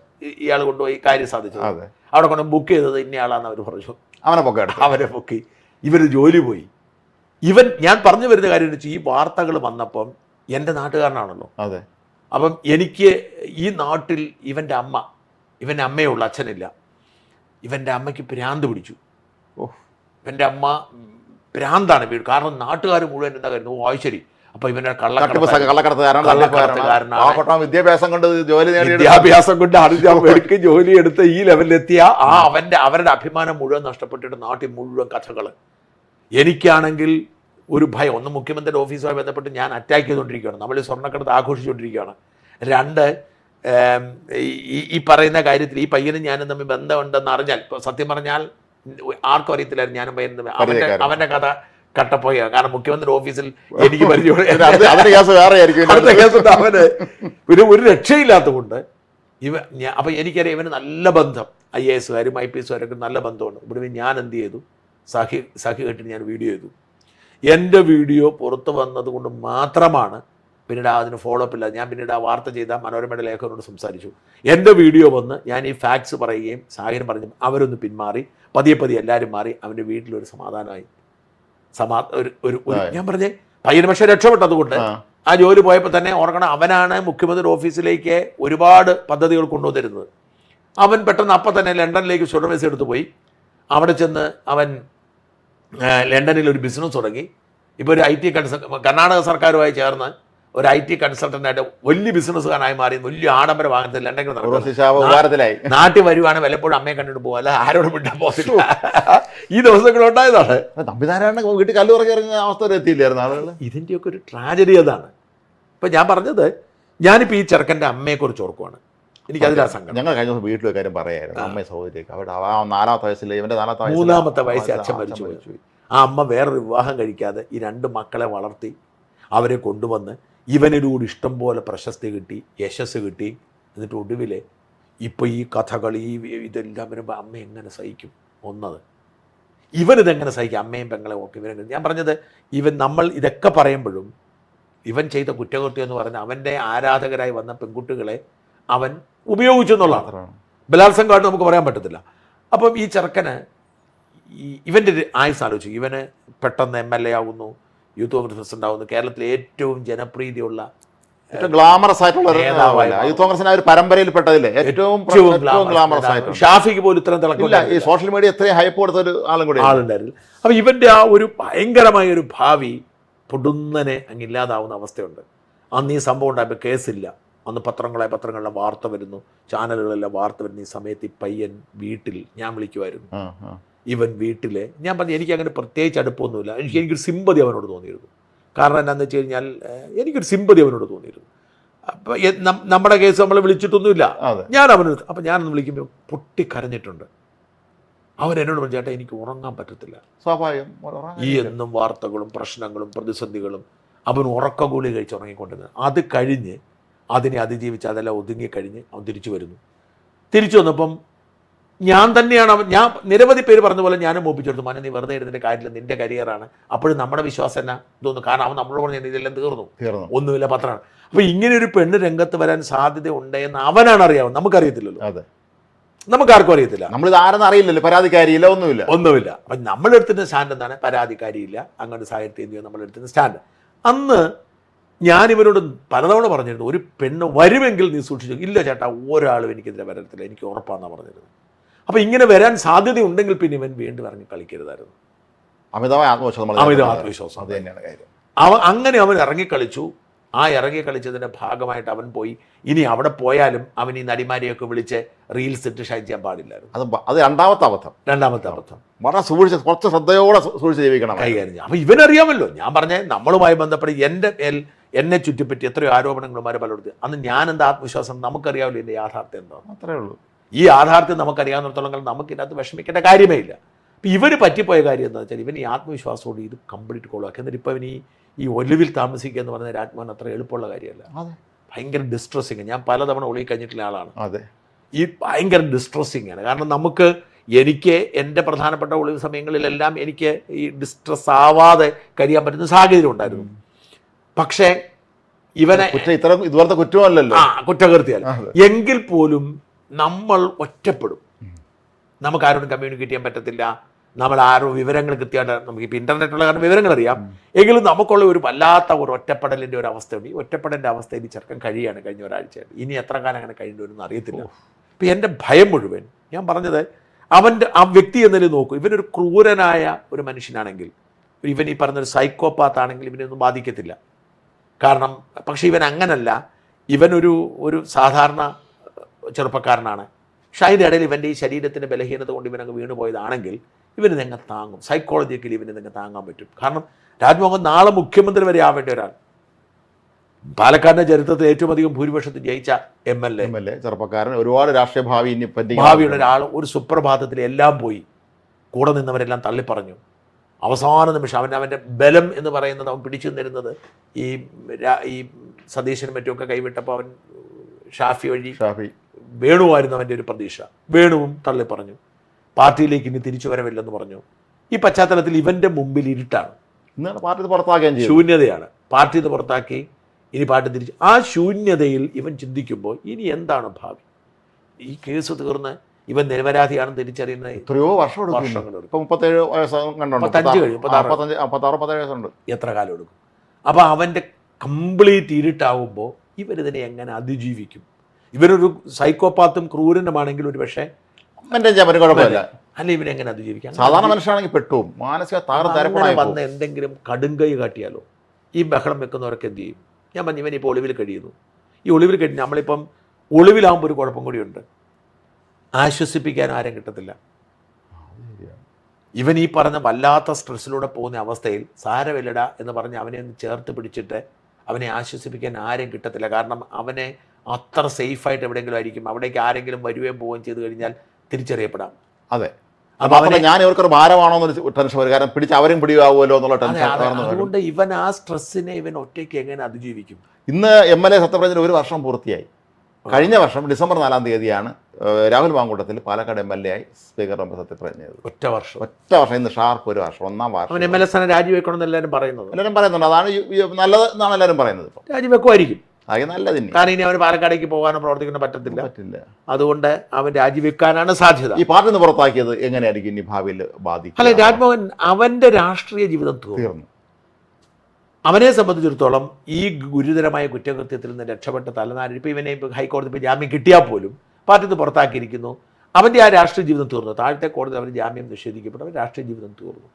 ഇയാൾ കൊണ്ടുപോയി കാര്യം സാധിച്ചത്. അവിടെ കൊണ്ട് ബുക്ക് ചെയ്തത് ഇന്നയാളാന്ന് അവർ പറഞ്ഞു. അവരെ പൊക്കി. ഇവര് ജോലി പോയി. ഞാൻ പറഞ്ഞു വരുന്ന കാര്യം എന്ന് വെച്ചാൽ ഈ വാർത്തകൾ വന്നപ്പം എൻ്റെ നാട്ടുകാരനാണല്ലോ. അപ്പം എനിക്ക് ഈ നാട്ടിൽ ഇവൻ്റെ അമ്മയേ ഉള്ളൂ, അച്ഛനില്ല. ഇവൻ്റെ അമ്മയ്ക്ക് ഭ്രാന്ത് പിടിച്ചു. ഇവൻ്റെ അമ്മ ഭ്രാന്താണ് വീട്. കാരണം നാട്ടുകാർ മുഴുവൻ എന്താ കരുതുന്നു, ഓ ശരി, അപ്പൊ ഇവന്റെ വിദ്യാഭ്യാസം കൊണ്ട് മെഡിക്കൽ ജോലി എടുത്ത് ഈ ലെവലിലെത്തിയ അവരുടെ അഭിമാനം മുഴുവൻ നഷ്ടപ്പെട്ടിട്ട് നാട്ടിൽ മുഴുവൻ കഥകള്. എനിക്കാണെങ്കിൽ ഒരു ഭയം. ഒന്ന്, മുഖ്യമന്ത്രിയുടെ ഓഫീസുമായി ബന്ധപ്പെട്ട് ഞാൻ അറ്റാക്ക് ചെയ്തുകൊണ്ടിരിക്കുകയാണ്, നമ്മൾ ഈ സ്വർണ്ണക്കടത്ത് ആഘോഷിച്ചുകൊണ്ടിരിക്കുകയാണ്. 2, ഈ പറയുന്ന കാര്യത്തിൽ ഈ പയ്യനും ഞാനും തമ്മിൽ ബന്ധമുണ്ടെന്ന് അറിഞ്ഞാൽ, സത്യം പറഞ്ഞാൽ ആർക്കും അറിയത്തില്ലായിരുന്നു ഞാനും പയ്യനും. അവന്റെ കഥ കട്ടപ്പോയ. കാരണം മുഖ്യമന്ത്രി ഓഫീസിൽ എനിക്ക് അവന് ഒരു രക്ഷയില്ലാത്തതുകൊണ്ട് അപ്പൊ എനിക്കറിയാം ഇവന് നല്ല ബന്ധം, IAS-കാരും IPS-കാരൊക്കെ നല്ല ബന്ധമുണ്ട്. ഇവിടെ ഞാൻ എന്ത് ചെയ്തു, സഖി കേട്ടിട്ട് ഞാൻ വീഡിയോ ചെയ്തു. എൻ്റെ വീഡിയോ പുറത്ത് വന്നത് കൊണ്ട് മാത്രമാണ് പിന്നീട് അതിന് ഫോളോ അപ്പ് ഇല്ല. ഞാൻ പിന്നീട് ആ വാർത്ത ചെയ്ത മനോരമയുടെ ലേഖകനോട് സംസാരിച്ചു. എൻ്റെ വീഡിയോ വന്ന് ഞാൻ ഈ ഫാക്ട്സ് പറയുകയും സാഹചര്യം പറഞ്ഞു. അവരൊന്ന് പിന്മാറി, പതിയെ എല്ലാവരും മാറി. അവൻ്റെ വീട്ടിലൊരു സമാധാനമായി. ഞാൻ പറഞ്ഞേ പയ്യന് പക്ഷേ രക്ഷപ്പെട്ടതുകൊണ്ട് ആ ജോലി പോയപ്പോൾ തന്നെ ഓർക്കണം, അവനാണ് മുഖ്യമന്ത്രി ഓഫീസിലേക്ക് ഒരുപാട് പദ്ധതികൾ കൊണ്ടുവന്നിരുന്നത്. അവൻ പെട്ടെന്ന് അപ്പം തന്നെ ലണ്ടനിലേക്ക് സ്റ്റുഡന്റ് വിസ എടുത്തു പോയി. അവിടെ ചെന്ന് അവൻ ലണ്ടനിൽ ഒരു ബിസിനസ് തുടങ്ങി. ഇപ്പോൾ ഒരു IT കർണാടക സർക്കാരുമായി ചേർന്ന് ഒരു IT കൺസൾട്ടൻ്റായിട്ട് വലിയ ബിസിനസ്സുകാരനായി മാറി. വലിയ ആഡംബര വാഹനത്തിൽ ലണ്ടനിൽ നാട്ടിൽ വരുവാണ്, വല്ലപ്പോഴും അമ്മയെ കണ്ടിട്ട് പോകുക, അല്ല ആരോടും വിട്ടാൻ പോകില്ല. ഈ ദിവസങ്ങളുണ്ടായതാണ്. വീട്ടിൽ കല്ലു പറഞ്ഞ അവസ്ഥ എത്തിയില്ലായിരുന്നു ആളുകൾ. ഇതിൻ്റെയൊക്കെ ഒരു ട്രാജഡി അതാണ്. ഇപ്പം ഞാൻ പറഞ്ഞത്, ഞാനിപ്പോൾ ഈ ചെറുക്കൻ്റെ അമ്മയെക്കുറിച്ച് ഓർക്കുവാണ്. എനിക്കതിലാ സങ്കടം. ഞങ്ങൾ കഴിഞ്ഞ ദിവസം വീട്ടിലെ കാര്യം പറയായിരുന്നു. അമ്മയെ സഹോദരിക്ക് അവിടെ 4ാമത്തെ വയസ്സിൽ, ഇവൻ്റെ 3ാമത്തെ വയസ്സിൽ അച്ഛൻ മരിച്ചു പോയി. ആ അമ്മ വേറൊരു വിവാഹം കഴിക്കാതെ ഈ 2 മക്കളെ വളർത്തി അവരെ കൊണ്ടുവന്ന് ഇവനിലൂടെ ഇഷ്ടം പോലെ പ്രശസ്തി കിട്ടി, യശസ് കിട്ടി. എന്നിട്ട് ഒടുവിൽ ഇപ്പോൾ ഈ കഥകൾ ഇതെല്ലാം വരുമ്പോൾ അമ്മ എങ്ങനെ സഹിക്കും? ഒന്നത് ഇവനിതെങ്ങനെ സഹിക്കും? അമ്മയും പെങ്ങളെയും ഒക്കെ ഇവനെ. ഞാൻ പറഞ്ഞത്, നമ്മൾ ഇതൊക്കെ പറയുമ്പോഴും ഇവൻ ചെയ്ത കുറ്റകൃത്യം എന്ന് പറഞ്ഞാൽ അവൻ്റെ ആരാധകരായി വന്ന പെൺകുട്ടികളെ അവൻ ഉപയോഗിച്ചു എന്നുള്ളതാണ്. ബലാത്സംഗമായിട്ട് നമുക്ക് പറയാൻ പറ്റത്തില്ല. അപ്പം ഈ ചെറുക്കന് ഇവൻ്റെ ആയുസ് ആലോചിച്ചു. ഇവന് പെട്ടെന്ന് MLA ആകുന്നു, യൂത്ത് കോൺഗ്രസ് പ്രസിഡന്റ് ആകുന്നു, കേരളത്തിലെ ഏറ്റവും ജനപ്രീതിയുള്ള ഗ്ലാമറസ് ആയിട്ടുള്ള യൂത്ത് കോൺഗ്രസിന്റെ ഒരു പരമ്പരയിൽപ്പെട്ടതില്ലേ ഏറ്റവും ഗ്ലാമറസ് ആയിട്ടുള്ള ഷാഫിക്ക് പോലും ഇത്രയും തിളക്കില്ല. ഈ സോഷ്യൽ മീഡിയ ഇത്രയും ഹൈപ്പ് കൊടുത്ത ഒരു ആളുണ്ടായിരുന്നു. അപ്പം ഇവൻ്റെ ആ ഒരു ഭയങ്കരമായ ഒരു ഭാവി പൊടുന്നനെ അങ്ങില്ലാതാവുന്ന അവസ്ഥയുണ്ട്. അന്ന് ഈ സംഭവം ഉണ്ടായപ്പോൾ കേസില്ല. അന്ന് പത്രങ്ങളിലെ വാർത്ത വരുന്നു, ചാനലുകളെല്ലാം വാർത്ത വരുന്ന ഈ സമയത്ത് ഈ പയ്യൻ വീട്ടിൽ, ഞാൻ വിളിക്കുമായിരുന്നു, ഇവൻ വീട്ടിലെ, ഞാൻ പറഞ്ഞു എനിക്ക് അങ്ങനെ പ്രത്യേകിച്ച് അടുപ്പമൊന്നുമില്ല, എനിക്കൊരു സിമ്പതി അവനോട് തോന്നിയിരുന്നു. കാരണം എന്താണെന്ന് വെച്ച് കഴിഞ്ഞാൽ എനിക്കൊരു സിമ്പതി അവനോട് തോന്നിയിരുന്നു. അപ്പോൾ നമ്മുടെ കേസ് നമ്മൾ വിളിച്ചിട്ടൊന്നുമില്ല, ഞാൻ അവനോട് അപ്പം ഞാനൊന്ന് വിളിക്കുമ്പോൾ പൊട്ടിക്കരഞ്ഞിട്ടുണ്ട്. അവൻ എന്നോട് പറഞ്ഞു, ചേട്ടാ എനിക്ക് ഉറങ്ങാൻ പറ്റത്തില്ല. സ്വാഭാവികം. ഈ എന്നും വാർത്തകളും പ്രശ്നങ്ങളും പ്രതിസന്ധികളും. അവൻ ഉറക്കഗുളി കഴിച്ച് ഉറങ്ങിക്കൊണ്ടിരുന്നത്. അത് കഴിഞ്ഞ് അതിനെ അതിജീവിച്ച് അതെല്ലാം ഒതുങ്ങിക്കഴിഞ്ഞ് അവൻ തിരിച്ചു വരുന്നു. തിരിച്ചു വന്നപ്പം ഞാൻ തന്നെയാണ് ഞാൻ നിരവധി പേര് പറഞ്ഞ പോലെ ഞാനും മോപ്പിച്ചെടുത്തു, മോനെ നീ വെറുതെ ഇരുന്നിട്ട് കാര്യമില്ല, നിന്റെ കരിയറാണ്. അപ്പോഴും നമ്മുടെ വിശ്വാസം എന്നാ തോന്നുന്നു, കാരണം അവൻ നമ്മളോട് പറഞ്ഞ ഇതെല്ലാം തീർന്നു, ഒന്നുമില്ല, പത്രമാണ്. അപ്പോൾ ഇങ്ങനെ ഒരു പെണ്ണ് രംഗത്ത് വരാൻ സാധ്യത ഉണ്ടെന്ന് അവനാണ് അറിയാവുന്നത്, നമുക്കറിയത്തില്ലല്ലോ. അതെ, നമുക്കാർക്കും അറിയത്തില്ല. നമ്മളിത് ആരെന്ന് അറിയില്ലല്ലോ, പരാതിക്കാരിയില്ല, ഒന്നുമില്ല. അപ്പം നമ്മളെടുത്തിൻ്റെ സ്റ്റാൻഡ് എന്താണ്? പരാതിക്കാരിയില്ല, അങ്ങനെ സാഹിത്യം എന്ത് ചെയ്യും, നമ്മളെടുത്തിൻ്റെ സ്റ്റാൻഡ്. അന്ന് ഞാനിവരോട് പലതവണ പറഞ്ഞിരുന്നു, ഒരു പെണ്ണ് വരുമെങ്കിൽ നീ സൂക്ഷിച്ചു. ഇല്ല ചേട്ടാ, ഒരാളും എനിക്കെതിരെ വരത്തില്ല, എനിക്ക് ഉറപ്പാണെന്നാണ് പറഞ്ഞിരുന്നത്. അപ്പോൾ ഇങ്ങനെ വരാൻ സാധ്യതയുണ്ടെങ്കിൽ പിന്നെ ഇവൻ വീണ്ടും ഇറങ്ങി കളിക്കരുതായിരുന്നു. അമിതമായ ആത്മവിശ്വാസം. അത് തന്നെയാണ് കാര്യം. അങ്ങനെ അവൻ ഇറങ്ങിക്കളിച്ചു. ആ ഇറങ്ങിക്കളിച്ചതിൻ്റെ ഭാഗമായിട്ട് അവൻ പോയി. ഇനി അവിടെ പോയാലും അവൻ ഈ നടിമാരെയൊക്കെ വിളിച്ച് റീൽസ് ഇട്ട് ഷൈൻ ചെയ്യാൻ പാടില്ലായിരുന്നു. അത് രണ്ടാമത്തെ അബദ്ധം. വളരെ സൂക്ഷിച്ച്, കുറച്ച് ശ്രദ്ധയോടെ സൂക്ഷിച്ച് ജീവിക്കണം, കൈകാര്യം ചെയ്യും. അപ്പോൾ ഇവനറിയാമല്ലോ, ഞാൻ പറഞ്ഞ നമ്മളുമായി ബന്ധപ്പെട്ട് എന്നെ ചുറ്റിപ്പറ്റി എത്രയോ ആരോപണങ്ങളുമാരെ പലയിടത്ത്. അന്ന് ഞാൻ എന്താ ആത്മവിശ്വാസം, നമുക്കറിയാമല്ലോ എൻ്റെ യാഥാർത്ഥ്യം എന്താ. അത്രേ ഉള്ളൂ. ഈ യാഥാർത്ഥ്യം നമുക്കറിയാവുന്നിടത്തോളം നമുക്കിതിനകത്ത് വിഷമിക്കേണ്ട കാര്യമേ ഇല്ല. അപ്പോൾ ഇവന് പറ്റിപ്പോയ കാര്യം എന്താ വെച്ചാൽ, ഇവൻ ഈ ആത്മവിശ്വാസത്തോട് ഇത് കംപ്ലീറ്റ് കൊളാക്കി. എന്നിട്ട് ഇപ്പോൾ ഇവൻ ഈ ഒലിവിൽ താമസിക്കുക എന്ന് പറഞ്ഞ രാജ്മോഹൻ അത്ര എളുപ്പമുള്ള കാര്യമല്ല. ഭയങ്കര ഡിസ്ട്രസ്സിങ്. ഞാൻ പലതവണ ഒളിയിൽ കഴിഞ്ഞിട്ടുള്ള ആളാണ്. ഈ ഭയങ്കര ഡിസ്ട്രസ്സിങ് ആണ്. കാരണം എനിക്ക് എൻ്റെ പ്രധാനപ്പെട്ട ഒളിവ് സമയങ്ങളിലെല്ലാം എനിക്ക് ഈ ഡിസ്ട്രസ് ആവാതെ കഴിയാൻ പറ്റുന്ന സാഹചര്യം ഉണ്ടായിരുന്നു. പക്ഷേ ഇവനെ ഇതുപോലത്തെ കുറ്റമല്ലല്ലോ, കുറ്റകൃത്യമല്ല. എങ്കിൽ പോലും നമ്മൾ ഒറ്റപ്പെടും. നമുക്ക് ആരോടും കമ്മ്യൂണിക്കേറ്റ് ചെയ്യാൻ പറ്റത്തില്ല. നമ്മൾ ആരോ വിവരങ്ങൾ കൃത്യമായിട്ട്, നമുക്കിപ്പോൾ ഇൻ്റർനെറ്റുള്ള കാരണം വിവരങ്ങൾ അറിയാം. എങ്കിലും നമുക്കുള്ള ഒരു വല്ലാത്ത ഒരു ഒറ്റപ്പെടലിൻ്റെ ഒരു അവസ്ഥയുണ്ട്. ഈ ഒറ്റപ്പെടലിൻ്റെ അവസ്ഥയിൽ ചെറുക്കൻ കഴിയാണ് കഴിഞ്ഞ ഒരാഴ്ചയായിട്ട്. ഇനി എത്ര കാലം അങ്ങനെ കഴിയേണ്ടി അറിയത്തില്ല. അപ്പോൾ എൻ്റെ ഭയം മുഴുവൻ, ഞാൻ പറഞ്ഞത്, ആ വ്യക്തി എന്നതിൽ നോക്കൂ. ഇവനൊരു ക്രൂരനായ ഒരു മനുഷ്യനാണെങ്കിൽ, ഇവൻ ഈ പറഞ്ഞൊരു സൈക്കോപാത്ത് ആണെങ്കിൽ ഇവനൊന്നും ബാധിക്കത്തില്ല. കാരണം പക്ഷേ ഇവൻ അങ്ങനല്ല. ഇവനൊരു സാധാരണ ചെറുപ്പക്കാരനാണ്. പക്ഷേ അതിൻ്റെ ഇടയിൽ ഇവൻ്റെ ഈ ശരീരത്തിൻ്റെ ബലഹീനത കൊണ്ട് ഇവനങ്ങ് വീണ് പോയതാണെങ്കിൽ ഇവന് നിങ്ങൾ താങ്ങും. സൈക്കോളജിക്കലി ഇവന് നിങ്ങൾ താങ്ങാൻ പറ്റും. കാരണം രാജ്മോഹൻ നാളെ മുഖ്യമന്ത്രി വരെ ആവേണ്ട ഒരാൾ, പാലക്കാടിന്റെ ചരിത്രത്തിൽ ഏറ്റവും അധികം ഭൂരിപക്ഷത്തിൽ ജയിച്ച MLA ചെറുപ്പക്കാരൻ, ഒരുപാട് രാഷ്ട്രീയ ഭാവിയുള്ള ഒരാൾ, ഒരു സുപ്രഭാതത്തിൽ എല്ലാം പോയി, കൂടെ നിന്നവരെല്ലാം തള്ളിപ്പറഞ്ഞു. അവസാന നിമിഷം അവൻ്റെ ബലം എന്ന് പറയുന്നത് അവൻ പിടിച്ചു നിന്നിരുന്നത് ഈ സതീശനും മറ്റുമൊക്കെ കൈവിട്ടപ്പോൾ അവൻ ഷാഫി വേണുവായിരുന്നു അവൻ്റെ ഒരു പ്രതീക്ഷ. വേണുവും തള്ളിപ്പറഞ്ഞു. പാർട്ടിയിലേക്ക് ഇനി തിരിച്ചു വരവില്ലെന്ന് പറഞ്ഞു. ഈ പശ്ചാത്തലത്തിൽ ഇവൻ്റെ മുമ്പിൽ ഇരുട്ടാണ്, ശൂന്യതയാണ്. പാർട്ടി നിന്ന് പുറത്താക്കി, ഇനി പാർട്ടി തിരിച്ചു. ആ ശൂന്യതയിൽ ഇവൻ ചിന്തിക്കുമ്പോൾ ഇനി എന്താണ് ഭാവി? ഈ കേസ് തീർന്ന് ഇവൻ നിരപരാധിയാണെന്ന് തിരിച്ചറിയുന്ന എത്രയോ വർഷങ്ങൾ, എത്ര കാലം എടുക്കും? അപ്പോൾ അവൻ്റെ കംപ്ലീറ്റ് ഇരുട്ടാവുമ്പോൾ ഇവരിതിനെ എങ്ങനെ അതിജീവിക്കും? ഇവരൊരു സൈക്കോപാത്തും ക്രൂരനുമാണെങ്കിൽ ഒരു പക്ഷേ അല്ല, ഇവനെങ്ങനെ അതിജീവിക്കാം? സാധാരണ മനുഷ്യനാണെങ്കിൽ പെട്ടും മാനസിക വന്ന് എന്തെങ്കിലും കടുങ്കൈ കാട്ടിയാലോ? ഈ ബഹളം വെക്കുന്നവരൊക്കെ എന്ത് ചെയ്യും? ഞാൻ പറഞ്ഞു, ഇവൻ ഇപ്പോൾ ഒളിവിൽ കഴിയുന്നു. ഈ ഒളിവിൽ കഴിഞ്ഞ് നമ്മളിപ്പം ഒളിവിലാകുമ്പോൾ ഒരു കുഴപ്പം കൂടിയുണ്ട്, ആശ്വസിപ്പിക്കാൻ ആരും കിട്ടത്തില്ല. ഇവൻ ഈ പറഞ്ഞ വല്ലാത്ത സ്ട്രെസ്സിലൂടെ പോകുന്ന അവസ്ഥയിൽ സാരമില്ലട എന്ന് പറഞ്ഞ് അവനെ ഒന്ന് ചേർത്ത് പിടിച്ചിട്ട് അവനെ ആശ്വസിപ്പിക്കാൻ ആരും കിട്ടത്തില്ല. കാരണം അവനെ അത്ര സേഫായിട്ട് എവിടെയെങ്കിലും ആയിരിക്കും. അവിടേക്ക് ആരെങ്കിലും വരുകയും പോവുകയും ചെയ്ത് കഴിഞ്ഞാൽ തിരിച്ചറിയപ്പെടാം. അതെ, അപ്പോൾ ഞാൻ ഇവർക്കൊരു ഭാരമാണോ എന്നൊരു ടെൻഷൻ വരും. കാരണം പിടിച്ച് അവരും പിടിയാവുമല്ലോ എന്നുള്ള ടെൻഷൻ. അതുകൊണ്ട് ഇവൻ ആ സ്ട്രെസ്സിനെ ഇവൻ ഒറ്റയ്ക്ക് എങ്ങനെ അതിജീവിക്കും? ഇന്ന് MLA സത്യപ്രതിജ്ഞ 1 വർഷം പൂർത്തിയായി. കഴിഞ്ഞ വർഷം ഡിസംബർ 4-ം തീയതിയാണ് രാഹുൽ മാങ്കൂട്ടത്തിൽ പാലക്കാട് MLA ആയി സ്പീക്കറുടെ മുമ്പ് സത്യപ്രതിജ്ഞ ചെയ്തത്. ഒറ്റ വർഷം. ഇന്ന് ഷാർപ്പ് 1 വർഷം, 1-ാം വർഷം. MLA സ്ഥാനം രാജിവെക്കണമെന്ന് എല്ലാവരും പറയുന്നുണ്ട്. അതാണ് നല്ലത് എന്നാണ് എല്ലാവരും പറയുന്നത്. രാജിവെക്കുമായിരിക്കും. അത് നല്ലതിന്. കാരണം ഇനി അവന് പാലക്കാടേക്ക് പോകാനോ പ്രവർത്തിക്കാനോ പറ്റില്ല. അതുകൊണ്ട് അവൻ രാജിവെക്കാനാണ് സാധ്യത. ഈ പാർട്ടിയിൽ നിന്ന് പുറത്താക്കിയത് എങ്ങനെയായിരിക്കും ഇനി ഭാവിയിൽ ബാധിക്കുക? അല്ലെ, രാജ്മോഹൻ അവന്റെ രാഷ്ട്രീയ ജീവിതം തീർന്നു. അവനെ സംബന്ധിച്ചിടത്തോളം ഈ ഗുരുതരമായ കുറ്റകൃത്യത്തിൽ നിന്ന് രക്ഷപ്പെട്ട തലനാരിൽ ഇപ്പോൾ ഇവനെ ഹൈക്കോടതി ജാമ്യം കിട്ടിയാൽ പോലും പാർട്ടിയിൽ നിന്ന് പുറത്താക്കിയിരിക്കുന്നു. അവൻ്റെ ആ രാഷ്ട്രീയ ജീവിതം തീർന്നു. താഴത്തെ കോടതി അവന് ജാമ്യം നിഷേധിക്കപ്പെട്ടു. അവൻ രാഷ്ട്രീയ ജീവിതം തീർന്നു.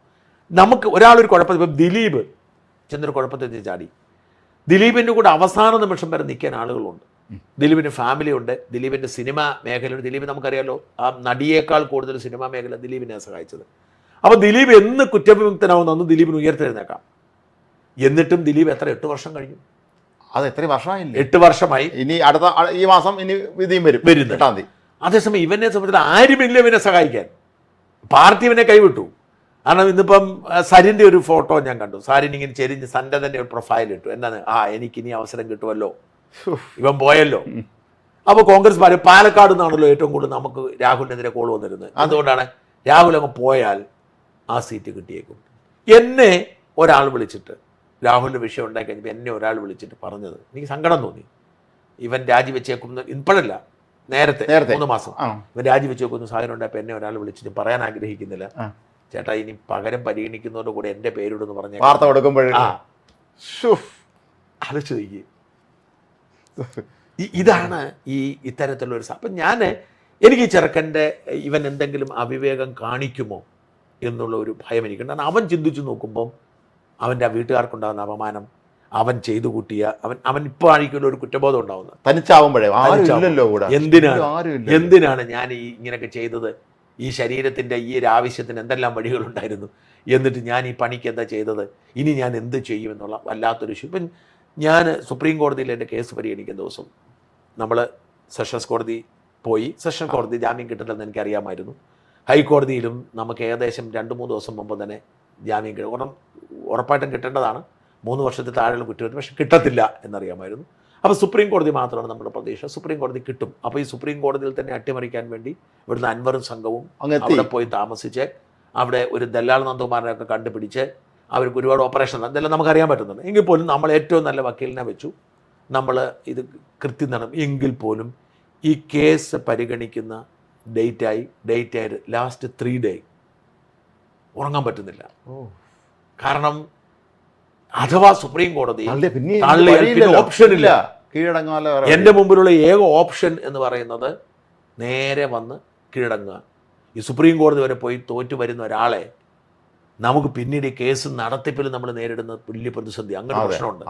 നമുക്ക് ഒരാളൊരു കുഴപ്പത്തിൽ, ഇപ്പം ദിലീപ് ചെന്നൊരു കുഴപ്പത്തിൽ ചാടി. ദിലീപിൻ്റെ കൂടെ അവസാന നിമിഷം വരെ നിൽക്കാൻ ആളുകളുണ്ട്. ദിലീപിൻ്റെ ഫാമിലിയുണ്ട്, ദിലീപിൻ്റെ സിനിമ മേഖലയുണ്ട്. ദിലീപ് നമുക്കറിയാലോ, ആ നടിയേക്കാൾ കൂടുതൽ സിനിമാ മേഖല ദിലീപിനെ സഹായിച്ചത്. അപ്പോൾ ദിലീപ് എന്ന് കുറ്റവിമുക്തനാവുന്ന അന്ന് ദിലീപിന് ഉയർത്തെഴുന്നേക്കാം. എന്നിട്ടും ദിലീപ് എത്ര 8 വർഷം കഴിഞ്ഞു? അത് എത്ര വർഷമായില്ല? 8 വർഷമായി. ഇനി ഈ മാസം ഇനി വിധിയും വരുന്നത് 8-ാം തീയതി. അതേസമയം ഇവനെ സംബന്ധിച്ച് ആരുമില്ല ഇവനെ സഹായിക്കാൻ. പാർട്ടി ഇവനെ കൈവിട്ടു. കാരണം ഇന്നിപ്പം സരിൻ്റെ ഒരു ഫോട്ടോ ഞാൻ കണ്ടു. സരിൻ ഇങ്ങനെ ചെരിഞ്ഞ് സൻ്റെ തന്നെ ഒരു പ്രൊഫൈൽ ഇട്ടു. എന്താണ്, എനിക്കിനി അവസരം കിട്ടുമല്ലോ, ഇവൻ പോയല്ലോ. അപ്പോൾ കോൺഗ്രസ് പാലക്കാട് നിന്നാണല്ലോ ഏറ്റവും കൂടുതൽ നമുക്ക് രാഹുലിനെതിരെ കോൾ വന്നിരുന്നത്. അതുകൊണ്ടാണ് രാഹുൽ അങ്ങ് പോയാൽ ആ സീറ്റ് കിട്ടിയേക്കും. എന്നെ ഒരാൾ വിളിച്ചിട്ട്, രാഹുലിൻ്റെ വിഷയം ഉണ്ടായി കഴിഞ്ഞപ്പോൾ എന്നെ ഒരാൾ വിളിച്ചിട്ട് പറഞ്ഞത് എനിക്ക് സങ്കടം തോന്നി. ഇവൻ രാജിവെച്ചേക്കുന്നു, ഇപ്പോഴല്ല, നേരത്തെ 3 മാസം ഇവൻ രാജിവെച്ചേക്കുന്നു സാഹചര്യം ഉണ്ടായപ്പോൾ എന്നെ ഒരാൾ വിളിച്ചിട്ട് പറയാൻ ആഗ്രഹിക്കുന്നില്ല, ചേട്ടാ ഇനി പകരം പരിഗണിക്കുന്നതോട് കൂടെ എൻ്റെ പേരിടുന്ന് പറഞ്ഞ വാർത്ത കൊടുക്കുമ്പോൾ ആലോചിക്കുക. ഇതാണ് ഇത്തരത്തിലുള്ളൊരു അപ്പം എനിക്ക് ഈ ചെറുക്കൻ്റെ ഇവൻ എന്തെങ്കിലും അവിവേകം കാണിക്കുമോ എന്നുള്ള ഒരു ഭയം എനിക്കുണ്ട്. കാരണം അവൻ ചിന്തിച്ചു നോക്കുമ്പം അവൻ്റെ വീട്ടുകാർക്കുണ്ടാകുന്ന അപമാനം, അവൻ ചെയ്തു കൂട്ടിയ അവൻ ഇപ്പോൾ ആയിരിക്കുമല്ലോ ഒരു കുറ്റബോധം ഉണ്ടാവുന്നത്. തനിച്ചാവുമ്പോഴേ എന്തിനാണ് ഞാൻ ഇങ്ങനെയൊക്കെ ചെയ്തത്? ഈ ശരീരത്തിൻ്റെ ഈ ഒരു ആവശ്യത്തിന് എന്തെല്ലാം വഴികളുണ്ടായിരുന്നു, എന്നിട്ട് ഞാൻ ഈ പണിക്ക് എന്താ ചെയ്തത്, ഇനി ഞാൻ എന്ത് ചെയ്യുമെന്നുള്ള വല്ലാത്തൊരു ഇഷ്യൂ. ഇപ്പം ഞാൻ സുപ്രീം കോടതിയിൽ എൻ്റെ കേസ് പരിഗണിക്കുന്ന ദിവസം നമ്മൾ സെഷൻസ് കോടതി പോയി. സെഷൻ കോടതി ജാമ്യം കിട്ടില്ലെന്ന് എനിക്കറിയാമായിരുന്നു. ഹൈക്കോടതിയിലും നമുക്ക് ഏകദേശം 2-3 ദിവസം മുമ്പ് തന്നെ ജാമ്യം കിട്ടും. കാരണം ഉറപ്പായിട്ടും കിട്ടേണ്ടതാണ്, 3 വർഷത്തിൽ താഴെയുള്ള കുറ്റകൃത്യം, പക്ഷെ കിട്ടത്തില്ല എന്നറിയാമായിരുന്നു. അപ്പോൾ സുപ്രീം കോടതി മാത്രമാണ് നമ്മുടെ പ്രതീക്ഷ. സുപ്രീം കോടതി കിട്ടും. അപ്പോൾ ഈ സുപ്രീം കോടതിയിൽ തന്നെ അട്ടിമറിക്കാൻ വേണ്ടി ഇവിടുന്ന് അൻവറും സംഘവും അവിടെ പോയി താമസിച്ച് അവിടെ ഒരു ദല്ലാൾ നന്ദകുമാരനൊക്കെ കണ്ടുപിടിച്ച് അവർക്ക് ഒരുപാട് ഓപ്പറേഷൻ ഇതെല്ലാം നമുക്കറിയാൻ പറ്റുന്നുണ്ട്. എങ്കിൽ പോലും നമ്മൾ ഏറ്റവും നല്ല വക്കീലിനെ വെച്ചു, നമ്മൾ ഇത് കൃത്യം നടക്കും. എങ്കിൽ പോലും ഈ കേസ് പരിഗണിക്കുന്ന ഡേറ്റായി ലാസ്റ്റ് 3 ഡേ ഉറങ്ങാൻ പറ്റുന്നില്ല. കാരണം അഥവാ സുപ്രീം കോടതി ഓപ്ഷനില്ല. എൻ്റെ മുമ്പിലുള്ള ഏക ഓപ്ഷൻ എന്ന് പറയുന്നത് നേരെ വന്ന് കീഴടങ്ങുക. ഈ സുപ്രീം കോടതി വരെ പോയി തോറ്റു വരുന്ന ഒരാളെ നമുക്ക് പിന്നീട് ഈ കേസ് നടത്തിപ്പിൽ നമ്മൾ നേരിടുന്ന വലിയ പ്രതിസന്ധി. അങ്ങനെ പ്രശ്നമുണ്ട്.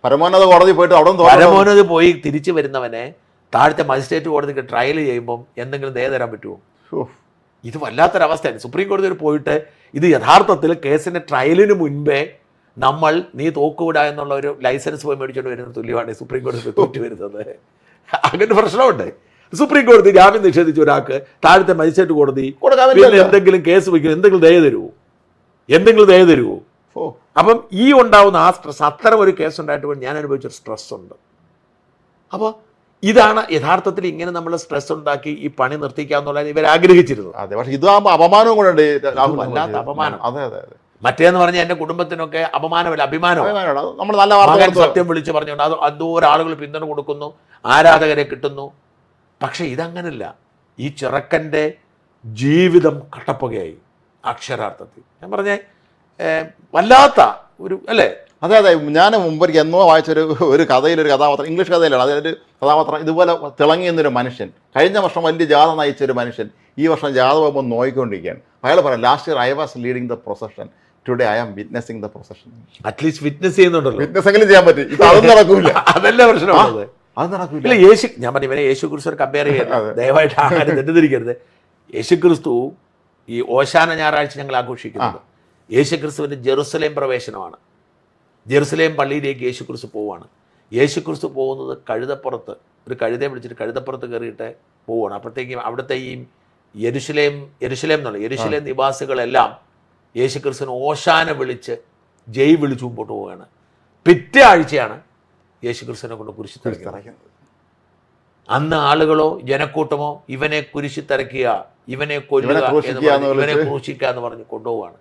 പരമോന്നത പോയി തിരിച്ചു വരുന്നവനെ താഴത്തെ മജിസ്ട്രേറ്റ് കോടതിക്ക് ട്രയൽ ചെയ്യുമ്പം എന്തെങ്കിലും ദയ തരാൻ പറ്റുമോ? ഇത് വല്ലാത്തൊരവസ്ഥയാണ്. സുപ്രീം കോടതി വരെ പോയിട്ട് ഇത് യഥാർത്ഥത്തിൽ കേസിൻ്റെ ട്രയലിന് മുൻപേ നീ തോക്കുവിടുക എന്നുള്ള ഒരു ലൈസൻസ് പോയി മേടിച്ചുകൊണ്ട് വരുന്നത് തുല്യമാണ് സുപ്രീം കോടതി തോറ്റു വരുന്നത്. അങ്ങനെ പ്രശ്നമുണ്ട്. സുപ്രീം കോടതി ജാമ്യം നിഷേധിച്ച ഒരാൾക്ക് താഴത്തെ മജിസ്ട്രേറ്റ് കോടതി എന്തെങ്കിലും കേസ് വയ്ക്കും, എന്തെങ്കിലും ദയ തരുമോ? അപ്പം ഈ ഉണ്ടാവുന്ന ആ സ്ട്രെസ്, അത്തരം ഒരു കേസ് ഉണ്ടായിട്ട് ഞാൻ അനുഭവിച്ചൊരു സ്ട്രെസ് ഉണ്ട്. അപ്പോൾ ഇതാണ് യഥാർത്ഥത്തിൽ ഇങ്ങനെ നമ്മൾ സ്ട്രെസ് ഉണ്ടാക്കി ഈ പണി നിർത്തിക്കാന്നുള്ളത് ഇവർ ആഗ്രഹിച്ചിരുന്നു. പക്ഷേ ഇതാകുമ്പോൾ അപമാനവും കൂടെ ഉണ്ട്, വല്ലാത്ത അപമാനം. മറ്റേന്ന് പറഞ്ഞാൽ എൻ്റെ കുടുംബത്തിനൊക്കെ അപമാനമല്ല, അഭിമാനമാണ്. മകൻ സത്യം വിളിച്ച് പറഞ്ഞുകൊണ്ട് അത് എന്തോരം ആളുകൾ പിന്തുണ കൊടുക്കുന്നു, ആരാധകരെ കിട്ടുന്നു. പക്ഷെ ഇതങ്ങനല്ല. ഈ ചെറുക്കൻ്റെ ജീവിതം കട്ടപ്പുകയായി അക്ഷരാർത്ഥത്തിൽ. ഞാൻ പറഞ്ഞ വല്ലാത്ത ഒരു അല്ലേ. അതെ, ഞാൻ മുമ്പൊരിക്കൽ എന്നോ വായിച്ചൊരു കഥയിലൊരു കഥാപാത്രം, ഇംഗ്ലീഷ് കഥയിലാണ്, അതിലൊരു കഥാപാത്രം ഇതുപോലെ തിളങ്ങിയെന്നൊരു മനുഷ്യൻ, കഴിഞ്ഞ വർഷം വലിയ ജാഥ നയിച്ചൊരു മനുഷ്യൻ ഈ വർഷം ജാഥ പോകുമ്പോൾ നോയിക്കൊണ്ടിരിക്കുകയാണ്. അയാൾ പറയാം, last year I was leading the procession, today I am witnessing the procession. At least witness ചെയ്യുന്നുണ്ടല്ലോ, വിറ്റ്നസ് എങ്കിലും ചെയ്യാൻ പറ്റും. ഇപ്പം അതൊന്നും നടക്കൂല. അതല്ല പ്രശ്നം, അത് നടക്കില്ല. ഞാൻ പറഞ്ഞു ഇവനെ യേശു ക്രിസ്തു കമ്പയർ ചെയ്യരുത്, ദയവായിട്ട് ആരും തെറ്റിദ്ധരിക്കരുത്. യേശു ക്രിസ്തു ഈ ഓശാന ഞായറാഴ്ച ഞങ്ങൾ ആഘോഷിക്കുന്നത് യേശു ക്രിസ്തുവിൻ്റെ ജെറുസലേം പ്രവേശനമാണ്. ജെറുസലേം പള്ളിയിലേക്ക് യേശു ക്രിസ്തു പോവുകയാണ്. യേശു ക്രിസ്തു പോകുന്നത് കഴുതപ്പുറത്ത്, ഒരു കഴുതയെ വിളിച്ചിട്ട് കഴുതപ്പുറത്ത് കയറിയിട്ട് പോവുകയാണ്. അപ്പോഴത്തേക്കും അവിടുത്തെ ഈ യെരുശലേം നിവാസികളെല്ലാം യേശു ക്രിസ്തുവിന് ഓശാന വിളിച്ച് ജയ് വിളിച്ചു മുമ്പോട്ട് പോവുകയാണ്. പിറ്റേ ആഴ്ചയാണ് യേശു ക്രിസ്തുവിനെ കൊണ്ട് കുരിശി തറയ്ക്കുന്നത്. അന്ന് ആളുകളോ ജനക്കൂട്ടമോ ഇവനെ കുരിശി തറയ്ക്കുക, ഇവനെ കൊല്ലുക, ഇവനെ ക്രൂശിക്കുക എന്ന് പറഞ്ഞ് കൊണ്ടുപോവാണ്.